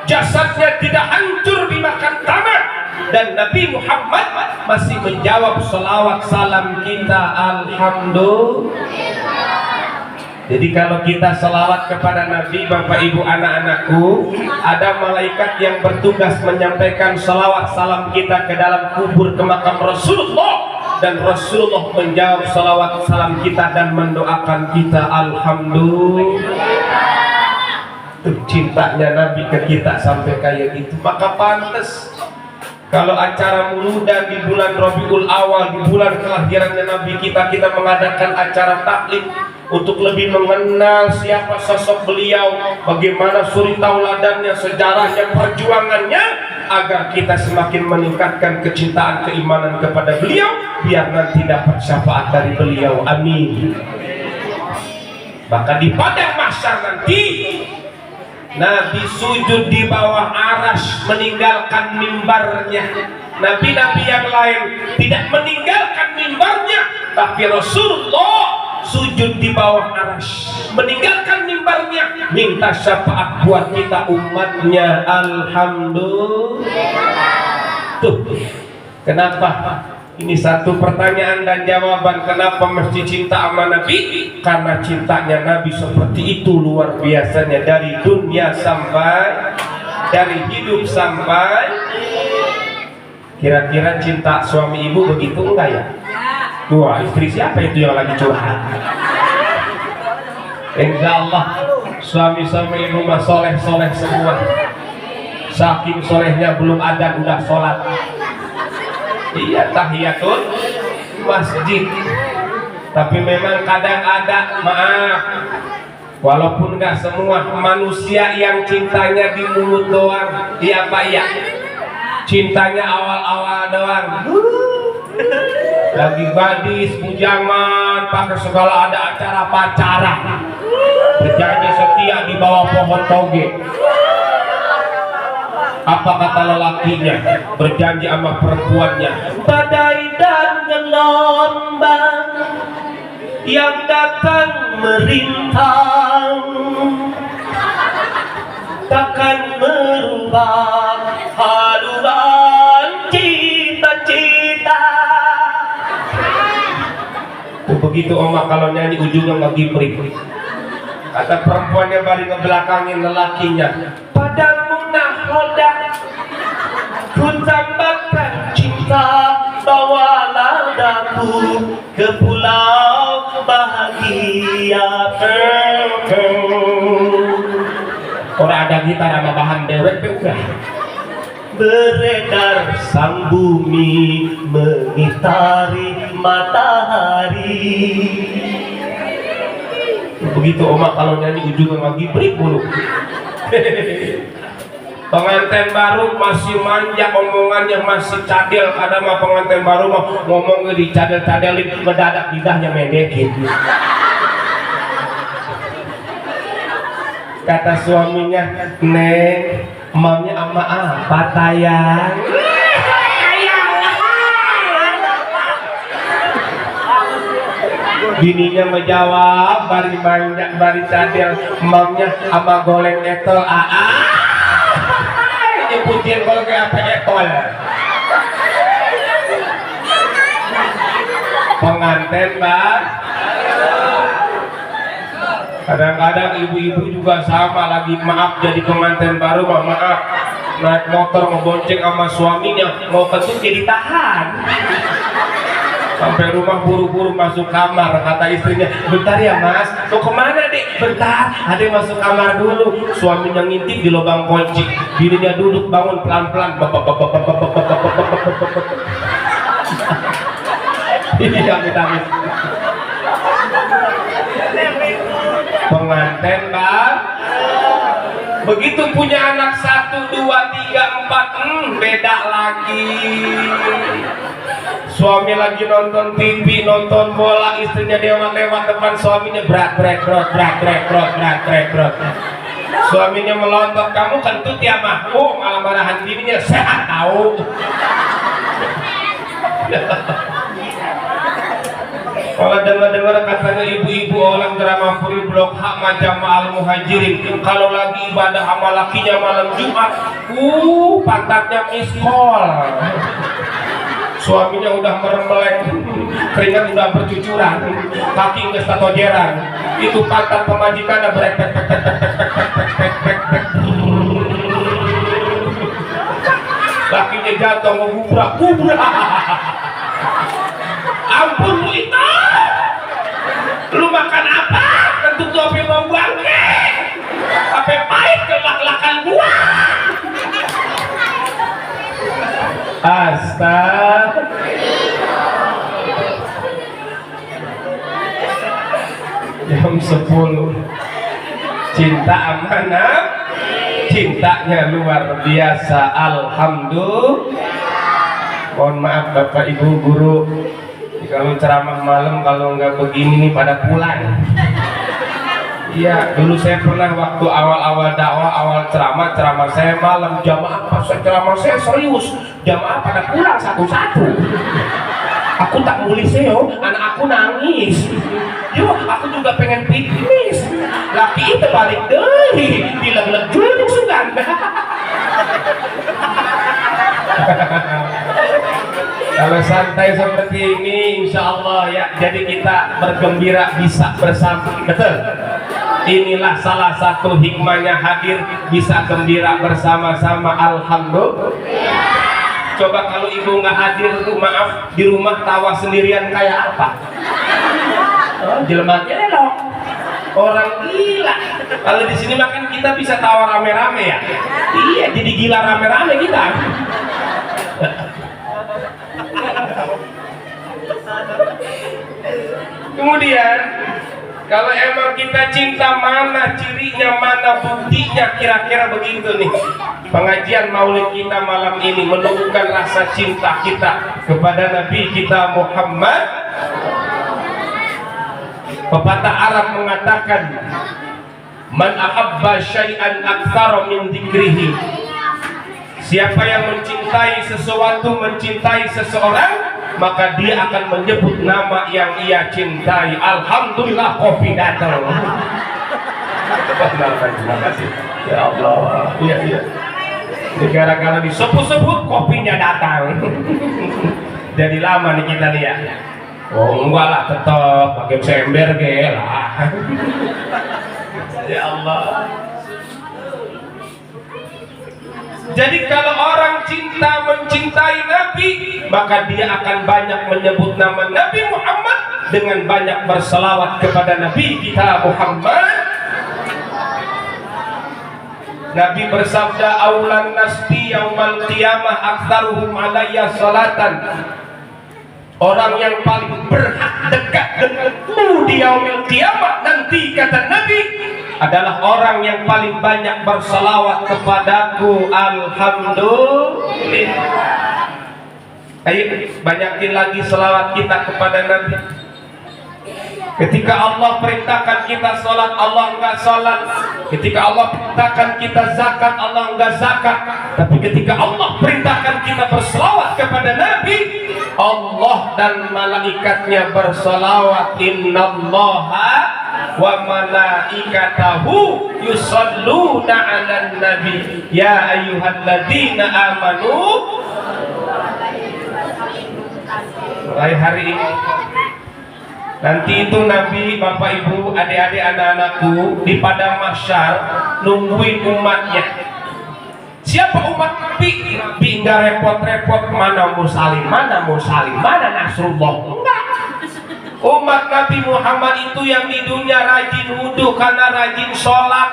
Jasadnya tidak hancur dimakan tanah. Dan Nabi Muhammad masih menjawab selawat salam kita. Alhamdulillah. Jadi kalau kita selawat kepada Nabi, Bapak Ibu anak-anakku, ada malaikat yang bertugas menyampaikan selawat salam kita ke dalam kubur ke makam Rasulullah. Dan Rasulullah menjawab salawat salam kita dan mendoakan kita. Alhamdulillah. Tuh cintanya Nabi ke kita sampai kayak gitu. Maka pantas kalau acara muludan di bulan Rabiul Awal, di bulan kelahirannya Nabi kita mengadakan acara taklim untuk lebih mengenal siapa sosok beliau, bagaimana suri tauladannya, sejarahnya, perjuangannya, agar kita semakin meningkatkan kecintaan keimanan kepada beliau, biar nanti dapat syafaat dari beliau. Amin. Bahkan di padang mahsyar nanti Nabi sujud di bawah aras meninggalkan mimbarnya. Nabi-nabi yang lain tidak meninggalkan mimbarnya, tapi Rasulullah sujud di bawah aras meninggalkan mimbarnya, minta syafaat buat kita umatnya. Alhamdulillah. Tuh kenapa? Ini satu pertanyaan dan jawaban kenapa mesti cinta sama Nabi. Karena cintanya Nabi seperti itu luar biasanya, dari dunia sampai, dari hidup sampai. Kira-kira cinta suami ibu begitu enggak ya? Wah, istri siapa itu yang lagi curhat? Insya Allah suami-suami rumah soleh-soleh semua. Saking solehnya belum ada udah sholat. Iya, tahiyatul masjid. Tapi memang kadang ada, maaf, walaupun nggak semua manusia yang cintanya di mulut doang. Iya Pak ya, cintanya awal-awal doang. lagi gadis bujangan pakai segala ada acara pacaran, berjanji setia di bawah pohon toge. Apa kata lelakinya? Berjanji sama perempuannya, badai dan gelombang yang datang merintang takkan merubah haluan cita-cita. Begitu oma kalau nyanyi ujungnya nggak giprik. Kata perempuannya balik ngebelakangin lelakinya, padamu nahoda ku tambahkan cinta, bawalah daku ke pulau bahagia. Orang ada gitar sama bahan dewek juga. Beredar sang bumi mengitari matahari. Begitu oma kalau nyanyi ujungnya lagi break mulu. Pengantin baru masih manja, omongannya masih cadel. Kadang mah pengantin baru mah ngomongnya dicadel-cadelin, mendadak lidahnya mendekin. Kata suaminya, Neng, mamnya ama apa tayang? Bininya menjawab, bari manja, bari cadel, mamnya ama goleng etol nyebutin kalau kayak apa etol. Pengantin bang, kadang-kadang ibu-ibu juga sama, lagi maaf jadi pengantin baru mah maaf, naik motor ngebonceng sama suaminya, mau kentut jadi tahan. Sampai rumah buru-buru masuk kamar, kata istrinya, bentar ya mas, mau kemana dek? Bentar, adek masuk kamar dulu. Suaminya ngintip di lubang kunci, dirinya duduk bangun pelan-pelan. Ini amit-amit. Pengantin bang, begitu punya anak 1, 2, 3, 4, beda lagi. Suami lagi nonton TV, nonton bola, istrinya lewat depan suaminya berat. Suaminya melontot, kamu kentut ya mah? Oh, malah marahan dirinya, sehat tahu. Kalau dengar-dengar katanya ibu-ibu orang drama Free Blok Hak Majama Al Muhajirin, kalau lagi ibadah sama lakinya malam Jumat, pantatnya miskol. Suaminya udah merembeleng, keringat udah bercucuran, kaki nggak statojeran, itu pantat pemajikannya berepek. Lakinya jatuh ngegubrak. Ampun lu itu, lu makan apa? Tentu topi mau bangke, apa pahit kelak-lakan gua. Astaga. Jam 10. Cinta amanah, cintanya luar biasa. Alhamdulillah. Mohon maaf Bapak Ibu guru, kalau ceramah malam kalau nggak begini nih pada pulang. Iya, dulu saya pernah waktu awal-awal dakwah, awal ceramah saya malam, jamaah pas ceramah saya serius, jamaah pada pulang satu-satu. Aku tak nulis yo, anak aku nangis. Yo, aku juga pengen piknis. Laki itu balik deh, dileg-leg dulu sugan. Kalau santai seperti ini, insya Allah ya, jadi kita bergembira bisa bersama, betul? Inilah salah satu hikmahnya hadir, bisa gembira bersama-sama. Alhamdulillah. Coba kalau ibu nggak hadir, maaf, di rumah tawa sendirian kayak apa? Jelema gelok, orang gila. Kalau di sini makan kita bisa tawa rame-rame ya. Iya, jadi gila rame-rame kita. Kemudian kalau emang kita cinta, mana cirinya, mana buktinya, kira-kira begitu nih. pengajian maulid kita malam ini menunjukkan rasa cinta kita kepada Nabi kita Muhammad. Pepatah Arab mengatakan, man ahabba syai'an aktsara min dzikrihi. Siapa yang mencintai sesuatu, mencintai seseorang, maka dia akan menyebut nama yang ia cintai. Alhamdulillah kopi datang. Terima kasih. Ya Allah. Iya, iya. Gara-gara disebut-sebut kopinya datang. Jadi lama nih kita lihat. Oh enggak lah, tetap pakai sember lah. Ya Allah. Jadi kalau orang cinta mencintai Nabi, maka dia akan banyak menyebut nama Nabi Muhammad dengan banyak berselawat kepada Nabi kita Muhammad. Nabi bersabda, aulan nasbi yaumal qiyamah aktsaruhum alayya salatan. Orang yang paling berhak dekat denganmu di yaumil qiyamah nanti, kata Nabi, adalah orang yang paling banyak berselawat kepadaku. Alhamdulillah. Ayo banyakin lagi selawat kita kepada Nabi. Ketika Allah perintahkan kita sholat, Allah enggak sholat. Ketika Allah perintahkan kita zakat, Allah enggak zakat. Tapi ketika Allah perintahkan kita berselawat kepada Nabi, Allah dan malaikatnya berselawat. Innallaha wa malaikatahu yusalluna 'alan nabi ya ayyuhalladzina amanu. Mulai hari ini nanti itu Nabi, Bapak Ibu, adik-adik, anak-anakku di padang mahsyar nungguin umatnya. Siapa umat Nabi? Nabi enggak repot-repot mana Musalim, mana Nasrullah. Enggak. Umat Nabi Muhammad itu yang di dunia rajin wudhu karena rajin sholat,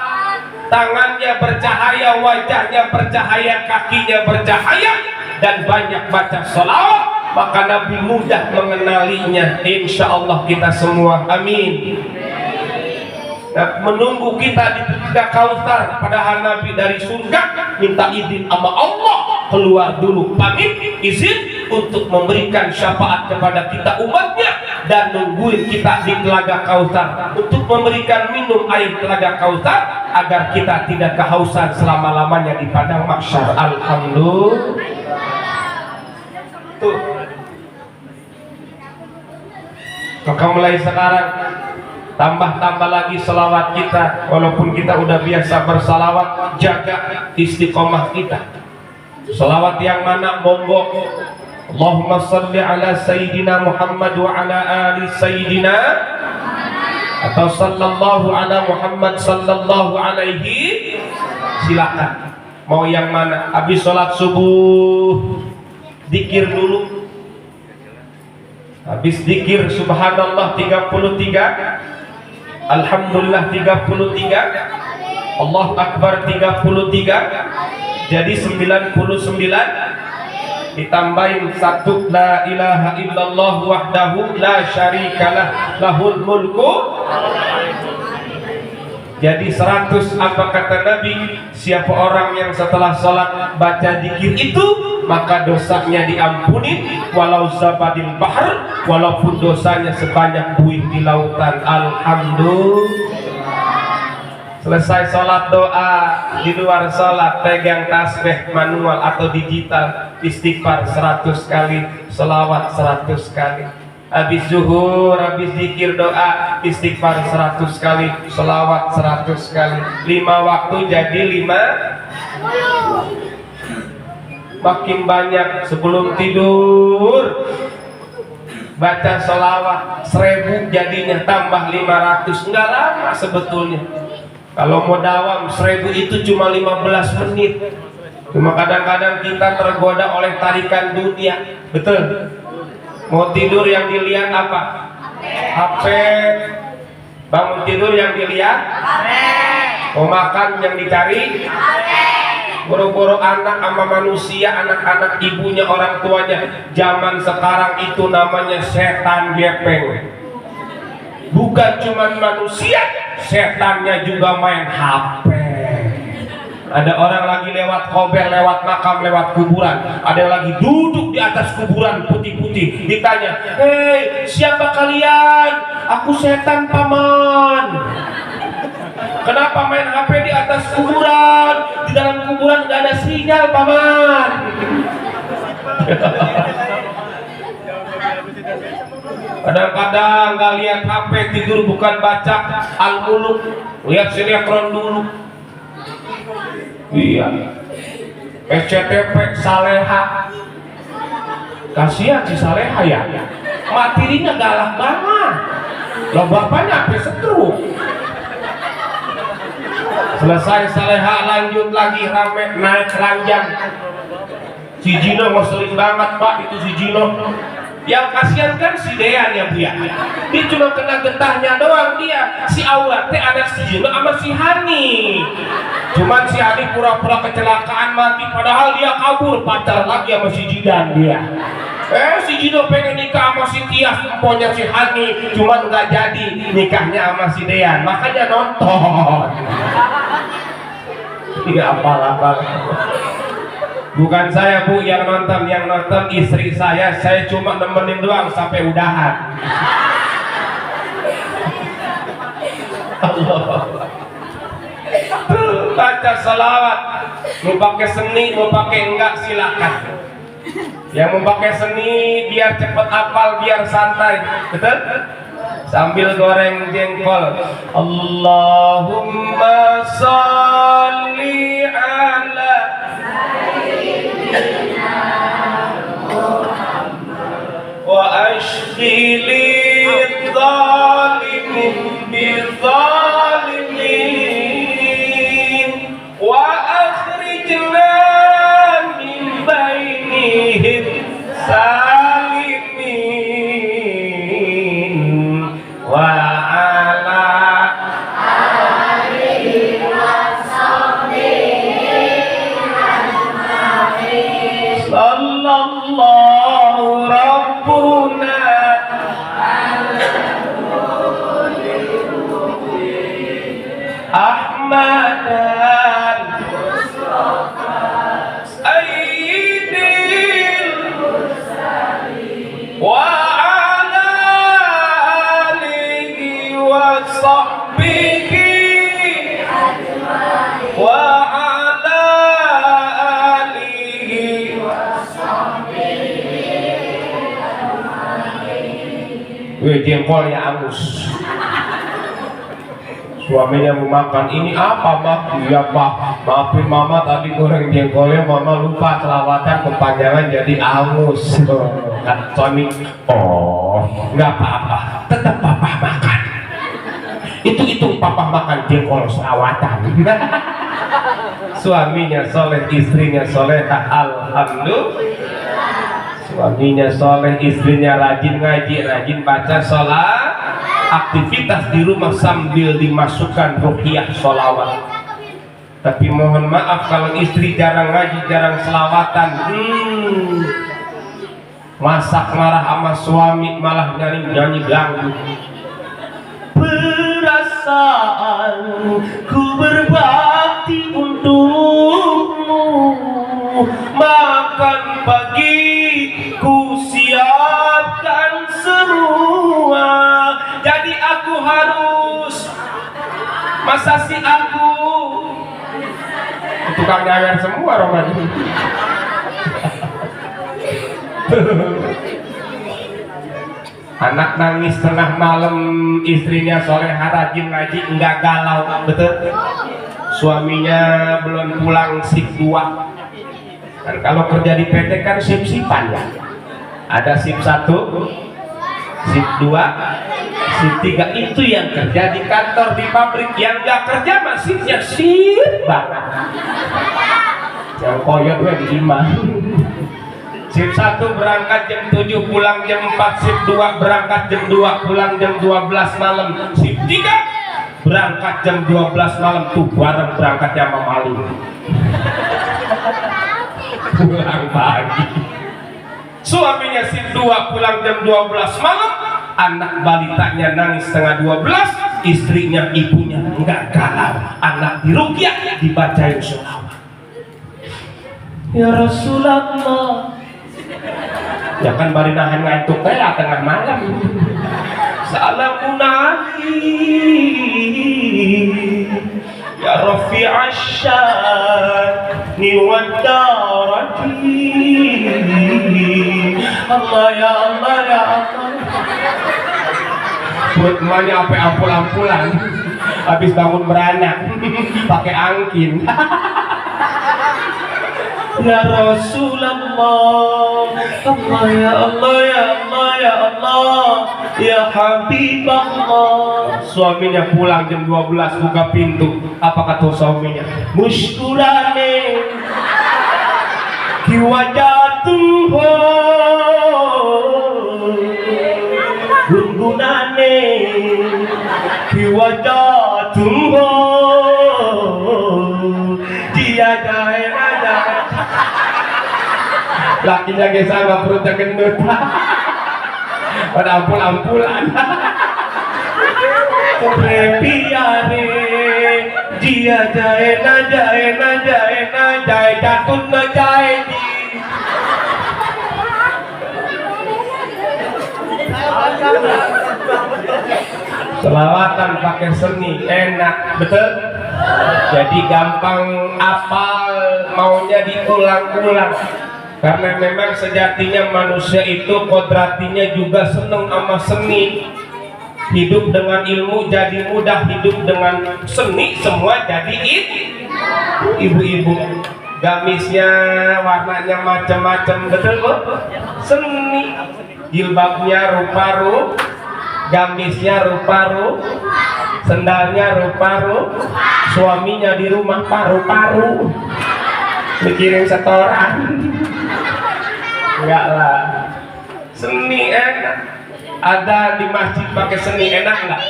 tangannya bercahaya, wajahnya bercahaya, kakinya bercahaya, dan banyak baca sholawat, maka Nabi mudah mengenalinya. Insya Allah kita semua, amin. Nah, menunggu kita di Telaga Kautsar, padahal Nabi dari surga minta izin sama Allah keluar dulu, pamit izin untuk memberikan syafaat kepada kita umatnya, dan nungguin kita di Telaga Kautsar untuk memberikan minum air Telaga Kautsar agar kita tidak kehausan selama-lamanya di padang mahsyar. Alhamdulillah. Tuh. Maka mulai sekarang tambah lagi selawat kita. Walaupun kita udah biasa bersalawat, jaga istiqomah kita. Selawat yang mana? Monggo. Allahumma salli ala Sayyidina Muhammad wa ala ali Sayyidina, atau sallallahu ala Muhammad sallallahu alaihi. Silakan mau yang mana. Habis sholat subuh zikir dulu. Habis zikir subhanallah 33, alhamdulillah 33, Allahu akbar 33, jadi 99, ditambahin 1 la ilaha illallah wahdahu la syarikalah lahul mulku, jadi 100. Apa kata Nabi? Siapa orang yang setelah sholat baca zikir itu, maka dosanya diampuni walau zabadil bahr, walaupun dosanya sebanyak buih di lautan. Alhamdulillah. Selesai sholat doa, di luar sholat pegang tasbih manual atau digital, istighfar 100 kali, selawat 100 kali. Habis zuhur, habis zikir doa, istighfar 100 kali, selawat 100 kali. 5 waktu jadi 50. Makin banyak sebelum tidur baca selawat 1000, jadinya tambah 500. Enggak lama sebetulnya. Kalau mau dawam 1000 itu cuma 15 menit. Cuma kadang-kadang kita tergoda oleh tarikan dunia. Betul? Mau tidur yang dilihat apa? HP. Bangun tidur yang dilihat HP. Mau makan yang dicari HP. Boro-boro anak sama manusia, anak-anak ibunya, orang tuanya. Zaman sekarang itu namanya setan gepeng. Bukan cuma manusia, setannya juga main HP. Ada orang lagi lewat kober, lewat makam, lewat kuburan. Ada yang lagi duduk di atas kuburan putih-putih. Ditanya, hei siapa kalian? Aku setan paman. Kenapa main HP di atas kuburan? Di dalam kuburan gak ada sinyal paman. Kadang-kadang nggak lihat HP, tidur bukan baca Al-Muluk, lihat sinetron dulu. Iya, SCTV Saleha, kasihan si Saleha ya, materinya galak banget. Lo bapaknya sampai stroke. Selesai Saleha lanjut lagi rame naik ranjang. Si Jino ngeselin banget pak itu si Jino. Yang kasihan kan si Dean ya bu ya. Dia cuma kena getahnya doang dia. Si Aura teh anak si Jino sama si Hani. Cuman si Hani pura-pura kecelakaan mati padahal dia kabur pacar lagi sama si Jidan dia. Si Jino pengen nikah sama si Tias emponya si Hani, cuman nggak jadi nikahnya sama si Dean, makanya nonton. Tidak apa-apa. Bukan saya bu yang nonton istri saya cuma nemenin doang sampai udahan. Allah. Baca salawat, mau pakai seni, mau pakai enggak silakan. Yang mau pakai seni biar cepet hafal, biar santai, betul? Sambil goreng jengkol. Allahumma sholli ala wa ashghili dhalimin bidzalimin wa akhrijna min bainihim salimin wa ala alihi wa sahbihi ajma'in. Sallallahu rabbuna Ahmadan Sayyidil wa ala alihi wa sahbihi wa ala alihi wa sahbihi. Wih jengkolnya angus. Suaminya mau makan, ini apa mak? Iya pak, maafin mama tadi goreng jengkolnya mama lupa selawatan kepanjangan jadi angus. Suami, oh nggak apa-apa, tetap papa makan. Itu papa makan jengkol selawatan. Suaminya soleh, istrinya soleh, alhamdulillah. Suaminya soleh, istrinya rajin ngaji, rajin baca sholat. Aktivitas di rumah sambil dimasukkan ruqyah sholawat. Tapi mohon maaf kalau istri jarang ngaji, jarang selawatan, masak marah sama suami malah nyanyi ganggu. Perasaan ku berbakti untukmu, makan pagi ku siapkan semua. Jadi aku harus masasi aku. Tukang nyawer semua Roman. Anak nangis tengah malam, istrinya soleh rajin ngaji, enggak galau, betul? Suaminya belum pulang shift 2. Kan kalau kerja di PT kan shift-shiftan ya. Ada shift 1, shift 2, shift 3 itu yang kerja di kantor, di pabrik. Yang nggak kerja masihnya shift banget. Yang koyot gue di 5. Shift 1 berangkat jam 7 pulang jam 4. Shift 2 berangkat jam 2 pulang jam 12 malam. Shift 3 berangkat jam 12 malam tuh bareng berangkatnya sama malu. Pulang pagi. Suaminya shift 2 pulang jam 12 malam. Anak balitanya nangis setengah 12, istrinya, ibunya enggak galau, anak diruqyah dibacain sholawat. Ya Rasulullah, ya kan bari nahan ngantuk teh tengah malam. Salamun alaihi ya rafi'ash syani wad darati. Allah ya Allah ya Allah. Buat emaknya apa ampul-ampulan habis bangun beranak pakai angkin. Ya Rasulullah, Allah ya Allah ya Allah ya Allah ya Habibullah. Suaminya pulang jam 12 buka pintu, apa kata suaminya? Mushkurane kiwajatun ho gungunane kiwajatun ho dia daerah lakinya sama perutnya gendut. Pada ampul-ampulan. Prepiare dia jaena jatun na jaeni. Selawatan pakai seni enak, betul? Jadi gampang apal, maunya diulang-ulang. Karena memang sejatinya manusia itu kodratinya juga seneng sama seni. Hidup dengan ilmu jadi mudah, hidup dengan seni semua jadi ibu-ibu. Gamisnya warnanya macam-macam, betul bu? Seni. Jilbabnya rupa-rupa, gamisnya rupa-rupa, sendalnya rupa-rupa, suaminya di rumah paru-paru mikirin setoran. Enggak lah, seni enak. Ada di masjid pakai seni enak enggak?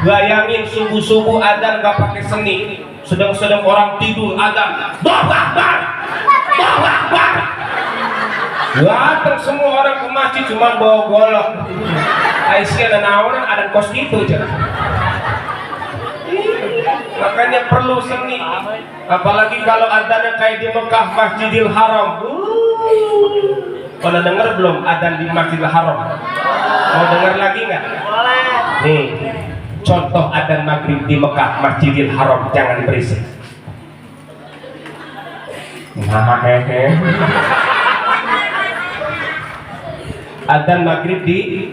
Bayangin subuh-subuh adzan enggak pakai seni, sedang-sedang orang tidur adzan, Allahu Akbar, Allahu Akbar. Datang semua orang ke masjid cuma bawa golok. Aisyah dan Awan ada kos itu aja. Makanya perlu seni. Apalagi kalau adzannya kayak di Mekah Masjidil Haram. Pada dengar belum adzan di Masjidil Haram? Mau dengar lagi nggak? Boleh. Nih, contoh adzan maghrib di Mekah Masjidil Haram, jangan berisik. Nah, adzan maghrib di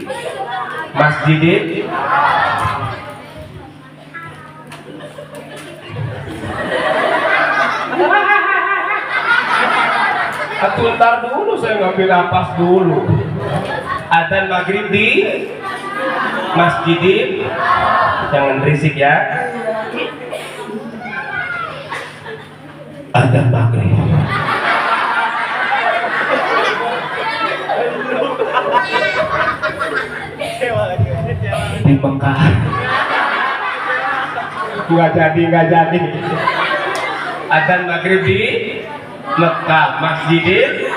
Masjidil Atuh ntar dulu, saya ngambil napas dulu. Adzan maghrib di Masjidil, jangan berisik ya. Adzan maghrib di Mekah. Nggak jadi. Adzan maghrib di Mekah Masjidil.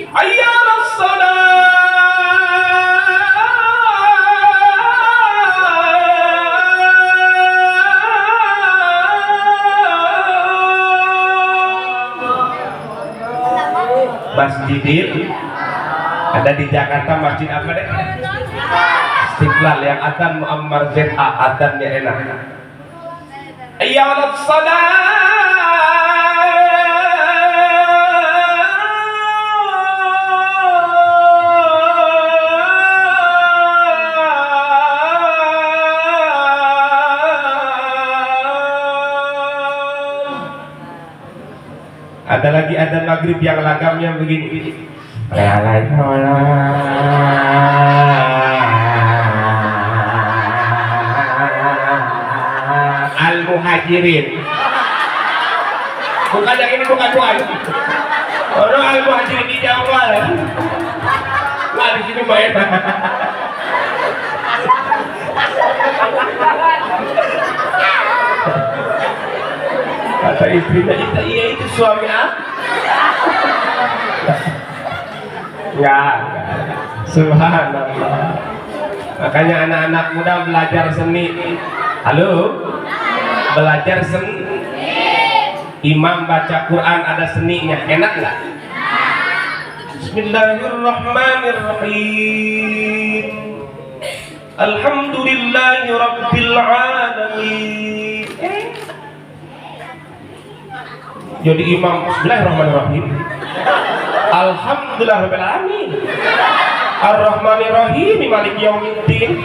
Ayyalas shalah. Masjidil ada di Jakarta, masjid apa deh? Istiqlal yang adzan Muammar ZA, adzannya enak. Ayyalas shalah. Ada lagi adzan maghrib yang lagamnya begini. Al-Muhajirin. Bukan yang ini, bukan. Orang Al-Muhajirin di Jawa. Wah, di sini main. Kata istrinya, iya itu suami enggak. Subhanallah. Makanya anak-anak muda belajar seni. Halo? Belajar seni. Imam baca Quran ada seninya, enak nggak? Bismillahirrahmanirrahim. Alhamdulillahi rabbil alamin. Jadi imam Bismillahirrahmanirrahim. Alhamdulillah rabbil alamin. Ar-Rahmanir-Rahim maliki yaumiddin.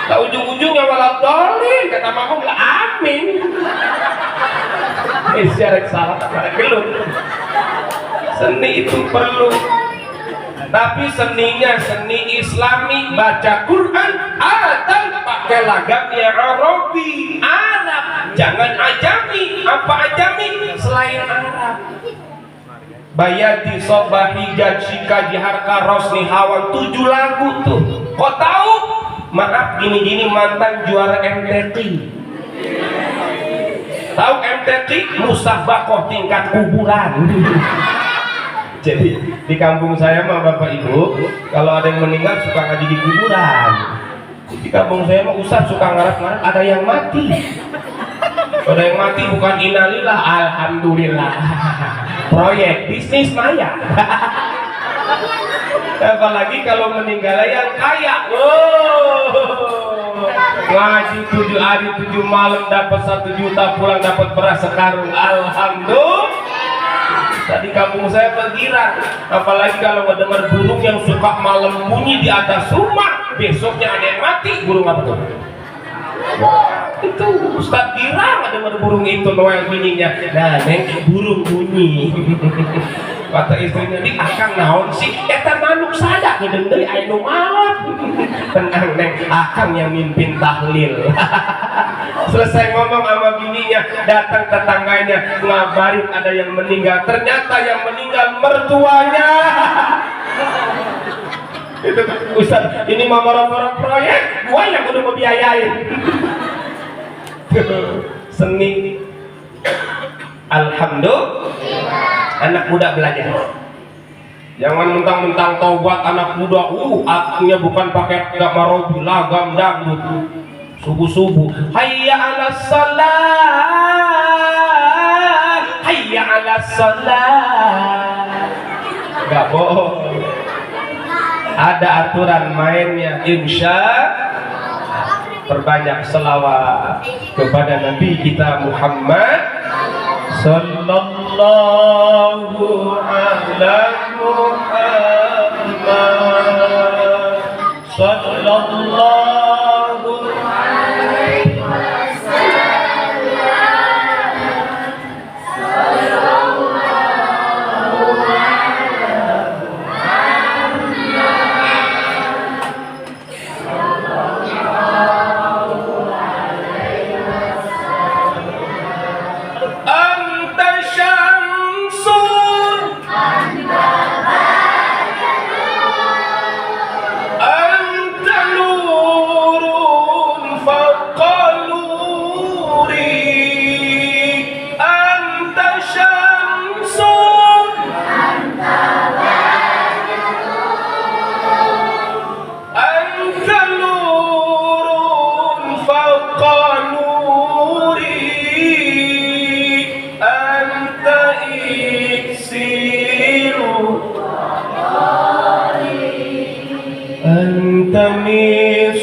Tak ujung-ujungnya malah dolin kata makmum lah amin. Syarat salah tak gelung. Seni itu perlu, tapi seninya seni Islami, baca Quran adab pakai lagamnya Arabi, Arab, jangan ajami. Apa ajami selain Arab? Bayati Sobahi Jajika Jiharka Rosni Hawan 7 lagu tuh. Kok tahu? Maaf gini-gini mantan juara MTQ. Tahu MTQ? Musabakoh tingkat kuburan. Jadi di kampung saya mah Bapak Ibu, kalau ada yang meninggal suka ngaji di kuburan. Di kampung saya mah Ustaz suka ngarap-ngarap ada yang mati. Ada yang mati bukan innalillah, alhamdulillah. Proyek bisnis maya. Apalagi kalau meninggal yang kaya. Ngaji 7 hari 7 malam dapat 1 juta, pulang dapat beras sekarung, alhamdulillah. Tadi kampung saya bergirang. Apalagi kalau dengar burung yang suka malam bunyi di atas rumah, besoknya ada yang mati. Burung apa tuh? Itu Ustaz girang ada burung itu Noel bunyinya. Nah, neng burung bunyi. Kata istrinya, di akang naon sih? Eta manuk sada gedeng deui aya nu maot. Tenang neng, akang yang mimpin tahlil. Selesai ngomong sama bininya, datang tetangganya ngabarin ada yang meninggal. Ternyata yang meninggal mertuanya. Itu Ustaz, ini mah orang-orang proyek, gua yang udah mau biayain. Seni. Alhamdulillah. Anak muda belajar. Jangan mentang-mentang taubat anak muda. Artinya bukan pakai marobi, lagam, dangdut. Subuh-subuh. Hayya 'alas shalah. Hayya 'alas shalah. Enggak bohong. Ada aturan mainnya, insya. Perbanyak selawat kepada Nabi kita Muhammad sallallahu alaihi Muhammad sallallahu alaihi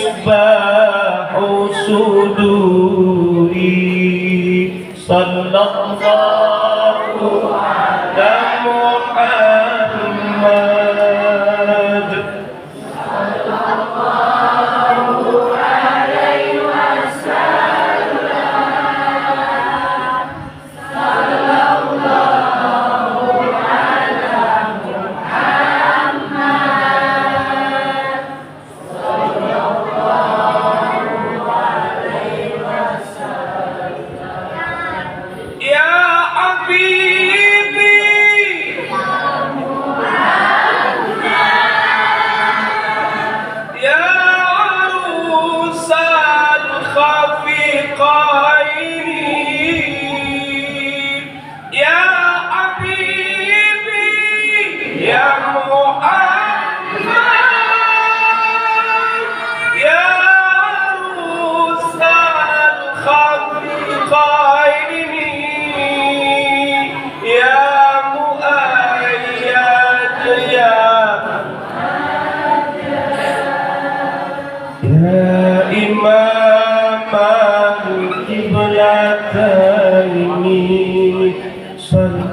misbahu suduri sallallahu ala Muhammad sallallahu alaihi wasallam sallallahu ala Muhammad sallallahu alaihi wasallam. Ya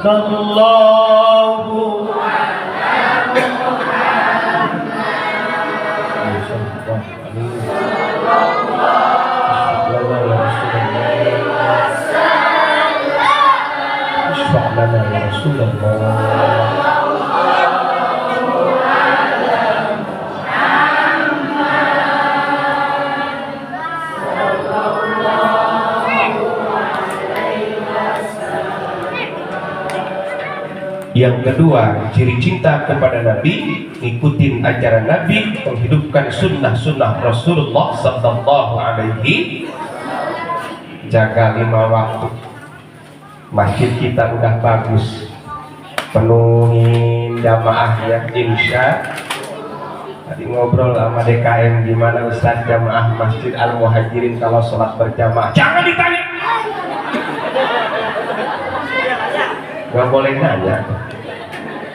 sallallahu lana ya Rasulullah. Yang kedua, ciri cinta kepada Nabi, ikutin ajaran Nabi, menghidupkan sunnah-sunnah Rasulullah sallallahu alaihi, jaga 5 waktu. Masjid kita udah bagus, penuhin jamaah ya, insya. Tadi ngobrol sama DKM gimana Ustaz jamaah Masjid Al Muhajirin kalau sholat berjamaah. Jangan ditanya, nggak boleh nanya.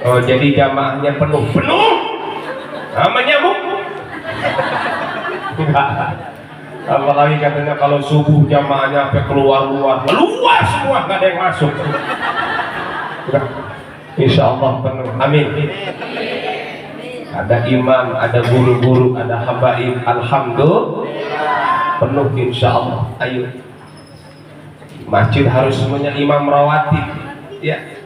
Oh jadi jamaahnya penuh sama nyamuk? Enggak. Apalagi katanya kalau subuh jamaahnya sampai keluar semua, nggak ada yang masuk. Enggak. Insya Allah penuh, amin. Ada imam, ada guru-guru, ada habaib, alhamdulillah penuh insya Allah. Ayo, masjid harus punya imam rawatib ya.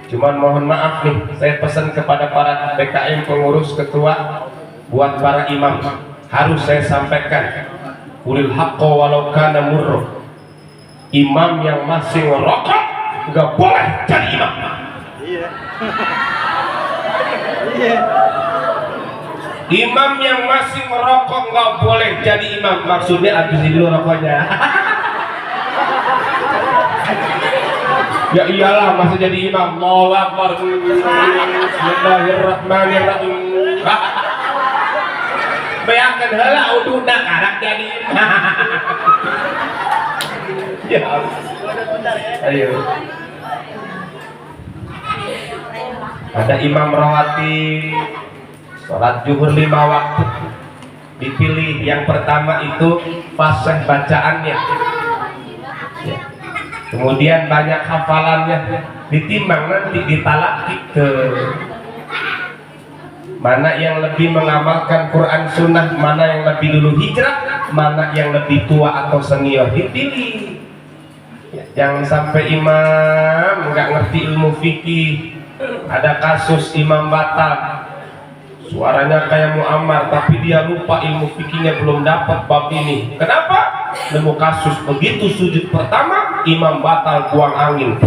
Cuman mohon maaf nih, saya pesan kepada para BKM pengurus ketua, buat para imam harus saya sampaikan, ulil haqqo walau kana murr. Imam yang masih ngerokok nggak boleh jadi imam. Imam yang masih merokok nggak boleh jadi imam. Maksudnya habisin dulu rokoknya. Ya iyalah masih jadi imam. Allahu Akbar. Bismillahirrahmanirrahim. Bayangkan heula uduna karak jadi imam. Ya. Ayo. Ada imam rawatib, sholat zuhur 5 waktu. Dipilih yang pertama itu fasih bacaannya. Ya. Kemudian banyak hafalannya, ditimbang nanti ditalaki ke mana yang lebih mengamalkan Quran Sunnah, mana yang lebih dulu hijrah, mana yang lebih tua atau senior, dipilih. Ya, jangan sampai imam nggak ngerti ilmu fikih. Ada kasus imam batal, suaranya kayak Muammar tapi dia lupa ilmu fikihnya belum dapat bab ini. Kenapa? Nemu kasus begitu sujud pertama imam batal buang angin.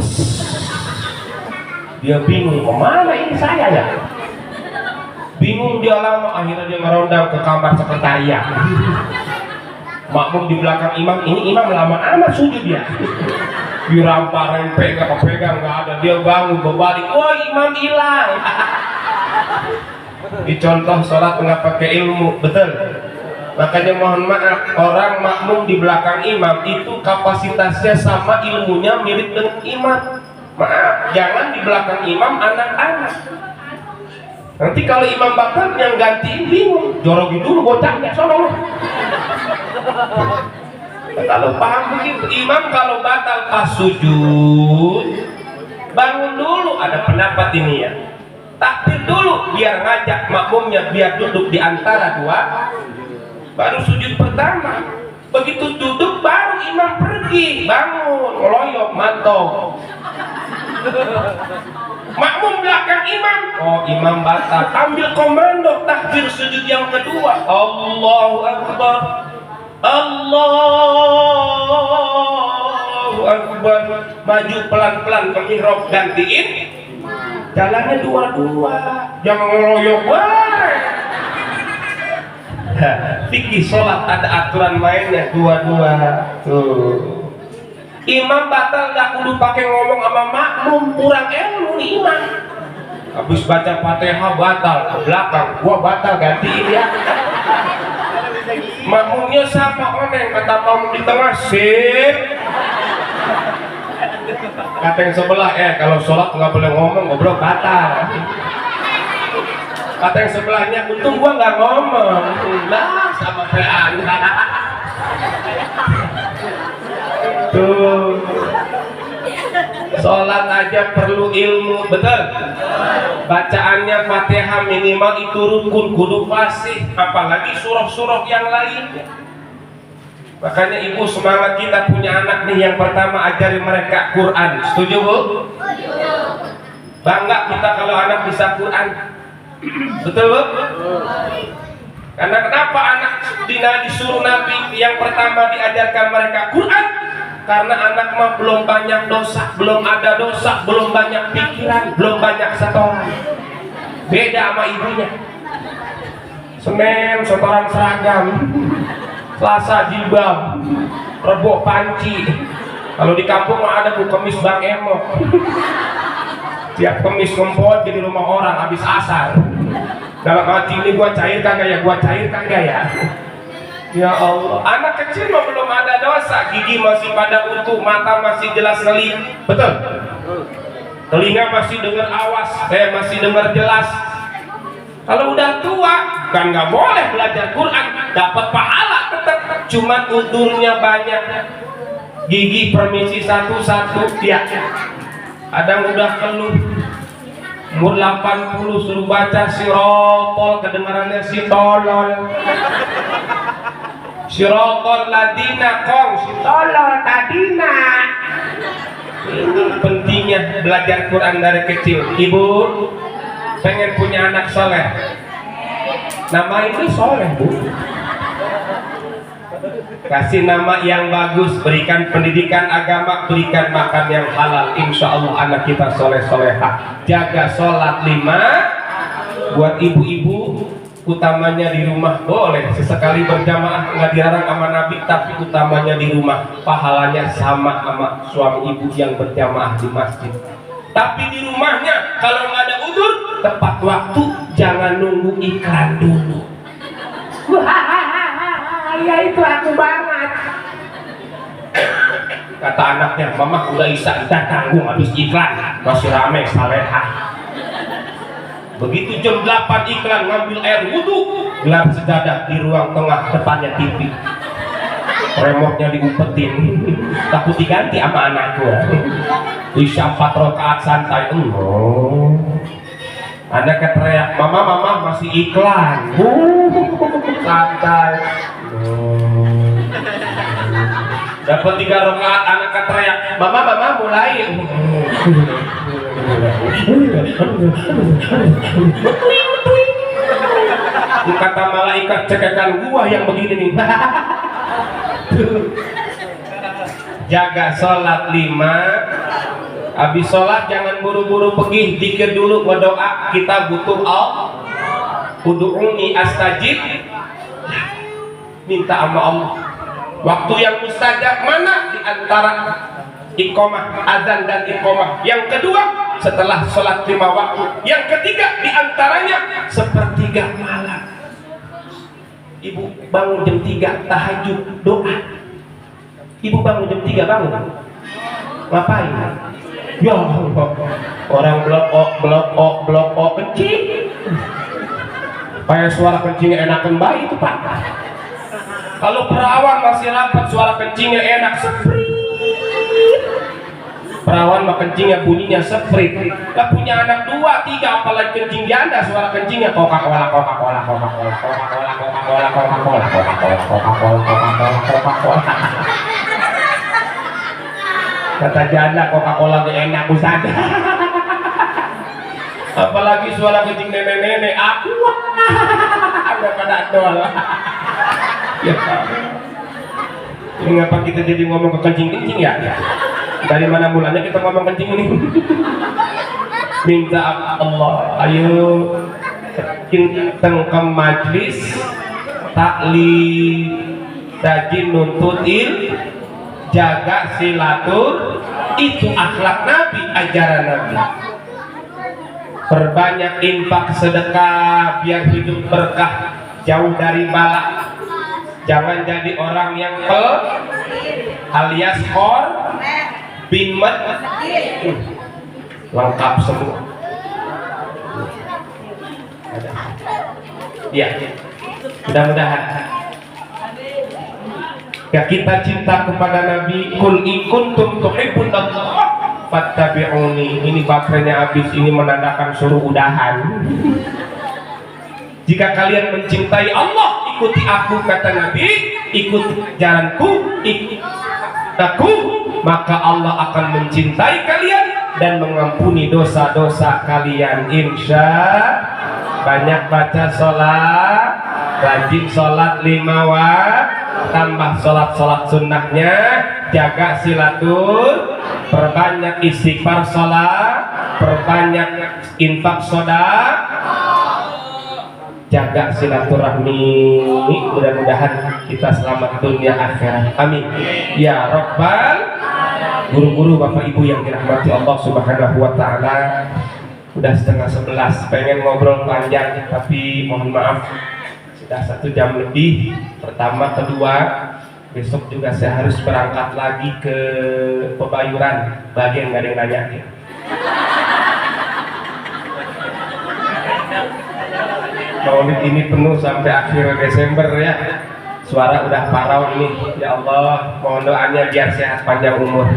Dia bingung, kemana ini saya ya? Bingung dia lama, akhirnya dia ngerondang ke kamar sekretariat. Makmum di belakang imam, ini imam lama amat sujud ya. Diramparin, pegang nggak ada, dia bangun berbalik, wah imam hilang. Dicontoh sholat nggak pakai ilmu, betul. Makanya mohon maaf, orang makmum di belakang imam itu kapasitasnya sama ilmunya mirip dengan imam. Maaf, jangan di belakang imam anak-anak. Nanti kalau imam batal yang gantiin bingung, jorogi dulu bocahnya, sono. Kalau paham begitu, imam kalau batal pas sujud, bangun dulu, ada pendapat ini ya. Takbir dulu, biar ngajak makmumnya, biar duduk di antara dua, baru sujud pertama. Begitu duduk, baru imam pergi, bangun, ngeloyok, mantap. Makmum belakang imam, oh imam batal, ambil komando, takbir sujud yang kedua, Allahu Akbar. Allahu Akbar, maju pelan-pelan ke mihrab, gantiin jalannya dua-dua, jangan ngeloyok wae. Fikih sholat ada aturan mainnya dua-dua. Tuh. Imam batal nggak kudu pakai ngomong sama makmum, kurang ilmu nih imam. Habis baca Fatihah batal ke belakang, gua batal gantiin ya. Makmumnya siapa oneng, kata makmum di tengah, sip. Kata yang sebelah, kalau sholat nggak boleh ngomong, ngobrol batal. Kata yang sebelahnya, untung gua nggak ngomong. Nah, sama pelan. Tuh. Sholat aja perlu ilmu, betul? Bacaannya Fatihah minimal itu rukun, kudu fasih, apalagi surah-surah yang lainnya. Makanya ibu semangat kita punya anak nih, yang pertama ajari mereka Quran. Setuju bu? Bangga kita kalau anak bisa Quran. Betul bu? Karena kenapa anak disuruh Nabi yang pertama diajarkan mereka Quran? Karena anak mah belum banyak dosa, belum ada dosa, belum banyak pikiran, belum banyak setoran. Beda sama ibunya. Senin setoran seragam, Selasa jilbab, Rebo panci. Kalau di kampung mah ada bu kemis Bang Emo. Tiap kemis ngempot di rumah orang habis asar. Dalam hati ini gua cair kagak ya, gua cair kagak ya. Ya Allah, anak kecil mah belum ada dosa, gigi masih pada utuh, mata masih jelas ngelihat, betul? Telinga masih dengar awas, masih dengar jelas. Kalau udah tua, kan nggak boleh belajar Quran, dapat pahala tetap, cuma udurnya banyak. Gigi permisi satu-satu, ya. Ada udah keluh, umur 80 suruh baca sirotol, kedengarannya si tolol. Sirotol ladina kong, si tolol tadina. Ini pentingnya belajar Quran dari kecil. Ibu pengen punya anak soleh, nama itu soleh bu. Kasih nama yang bagus, berikan pendidikan agama, berikan makan yang halal. Insya Allah anak kita soleh soleha. Jaga sholat 5. Buat ibu-ibu, utamanya di rumah boleh sesekali berjamaah, nggak dilarang sama Nabi, tapi utamanya di rumah. Pahalanya sama suami ibu yang berjamaah di masjid. Tapi di rumahnya kalau nggak ada udzur, tepat waktu, jangan nunggu iklan dulu. Ya itu aku banget. Kata anaknya, mama udah isya, kita tanggung habis iklan, masih rame salehah. Begitu jam 8 iklan, ngambil air wudhu, gelar sejadah di ruang tengah depannya TV. Remote-nya diumpetin, takut diganti sama anakku. Isya 4 rakaat santai. Anaknya teriak, mama masih iklan. Santai. Dapat 3 rakaat, anaknya teriak, mama mulai. Kata malaikat, cekekan gua yang begini nih. Jaga sholat 5. Habis sholat jangan buru-buru pergi, zikir dulu, berdoa. Kita butuh Allah. Ud'uni astajib. Minta sama Allah. Waktu yang mustajab mana? Di antara iqamah, azan dan iqamah. Yang kedua setelah sholat 5 waktu. Yang ketiga diantaranya sepertiga malam. Ibu bangun jam 3 tahajud doa. Ibu bangun jam 3 bangun. Ngapain? Ya Allah, orang blok kencing. Kayak suara kencingnya enakan bayi itu pak. Kalau perawan masih rapat, suara kencingnya enak seprit. Perawan mah kencingnya bunyinya seprit. Gak punya anak 2, 3, apalagi kencing janda, suara kencingnya Coca-Cola. Kata janda Coca-Cola gak enak usah. Apalagi suara kencing nenek-nenek, aku ada pada dol. Ya, ini ngapa kita jadi ngomong ke kencing-kencing ya? Dari mana mulanya kita ngomong kencing ini? Minta Allah, ayo kita ke majlis taklim, rajin nuntut ilmu, jaga silatur, itu akhlak Nabi, ajaran Nabi. Perbanyak infak sedekah biar hidup berkah, jauh dari bala. Jangan jadi orang yang alias bimet, lengkap semua. Ya, mudah-mudahan ya kita cinta kepada Nabi. Kul in kuntum tuhibbunallah fattabi'uni. Ini baterainya habis, ini menandakan suruh udahan. Jika kalian mencintai Allah, ikuti aku, kata Nabi, ikuti jalanku, ikuti aku, maka Allah akan mencintai kalian dan mengampuni dosa-dosa kalian. Insya banyak baca sholat, rajin sholat 5 waktu, tambah sholat sunnahnya, jaga silatur, perbanyak istighfar sholat, perbanyak infak sodak, jaga silaturahmi. Mudah-mudahan kita selamat dunia akhirat, amin ya rabbal. Guru-guru, bapak ibu yang dirahmati Allah subhanahu wa ta'ala, udah 10:30, pengen ngobrol panjang tapi mohon maaf sudah 1 jam lebih. Pertama, kedua, besok juga saya harus berangkat lagi ke Pebayuran. Bagian nggak ada yang nanya ya. Maulid ini penuh sampai akhir Desember ya. Suara udah parau ini. Ya Allah, mohon doanya biar sehat panjang umur.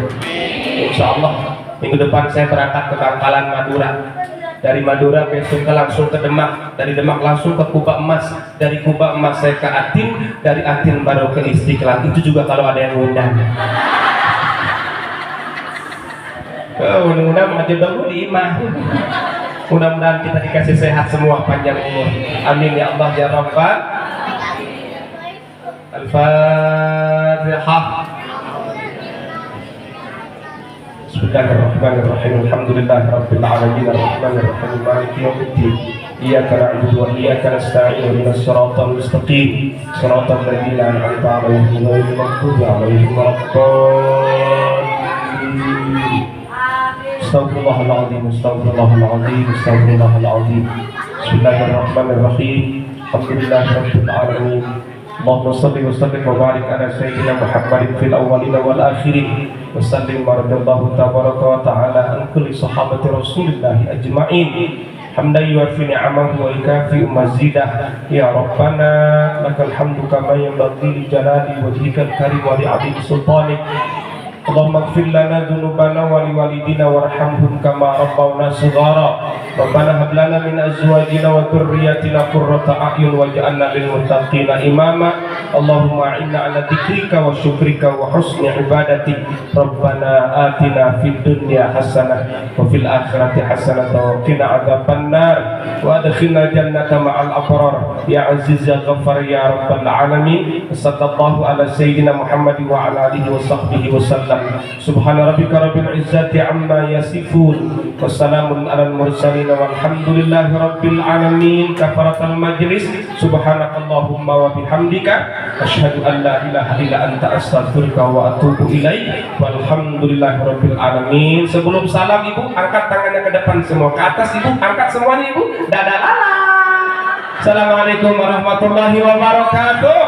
Insya Allah minggu depan saya berangkat ke Bangkalan Madura. Dari Madura besok langsung ke Demak, dari Demak langsung ke Kuba Emas, dari Kuba Emas saya ke Atin, dari Atin baru ke Istiqlal. Itu juga kalau ada yang undang. Mudah-mudahan maju dulu di imah. Mudah-mudahan kita dikasih sehat semua, panjang umur. Amin ya Allah ya Rabbal. Al-Fatihah. Bismillahirrahmanirrahim. Alhamdulillahirabbil alamin arrahmanir rahim maliki yaumiddin. Iyyaka na'budu wa iyyaka nasta'in ihdinas siratal mustaqim siratal ladzina an'amta 'alaihim ghairil maghdubi 'alaihim waladdallin. Astaghfirullahaladzim, astaghfirullahaladzim, astaghfirullahaladzim. Bismillahirrahmanirrahim. Alhamdulillahirabbil alamin. Allahumma shalli wa sallim wa barik ala sayyidina Muhammadin fil awwalin wal akhirin wa sallim barakallahu tabaraka wa ta'ala an kulli sahabati Rasulillah ajma'in. Hamdan yuwaffi ni'amahu wa yukafi mazidah. Ya Rabbana lakal hamdu kama yanbaghi li jalali wajhikal karim wa li 'azimi sultanik. Allahumma ighfir lana dhunubana wa liwalidina warhamhum kama rabbawna shighara. Rabbana hab lana min azwajina wa dhurriyyatina qurrata a'yun waj'alna lil muttaqina imama. Allahumma a'inna 'ala dzikrika wa syukrika wa husni ibadatik. Rabbana atina fid dunya hasanah wa fil akhirati hasanah wa qina adzabannar wa adkhilna jannata ma'al abrar ya aziz ya ghaffar ya rabbal alamin. Sallallahu ala sayyidina Muhammad wa ala alihi wa sahbihi wa sallam. Subhana rabbika rabbil izzati amma yasifun wa salamun alal mursalin walhamdulillahi rabbil alamin. Kafaratul majlis. Subhanakallahumma wa bihamdika asyhadu an la ilaha illa anta astaghfiruka wa atubu ilaik. Walhamdulillahi rabbil alamin. Sebelum salam ibu angkat tangannya ke depan semua, ke atas ibu angkat semuanya ibu. Dadah lala. Assalamualaikum warahmatullahi wabarakatuh.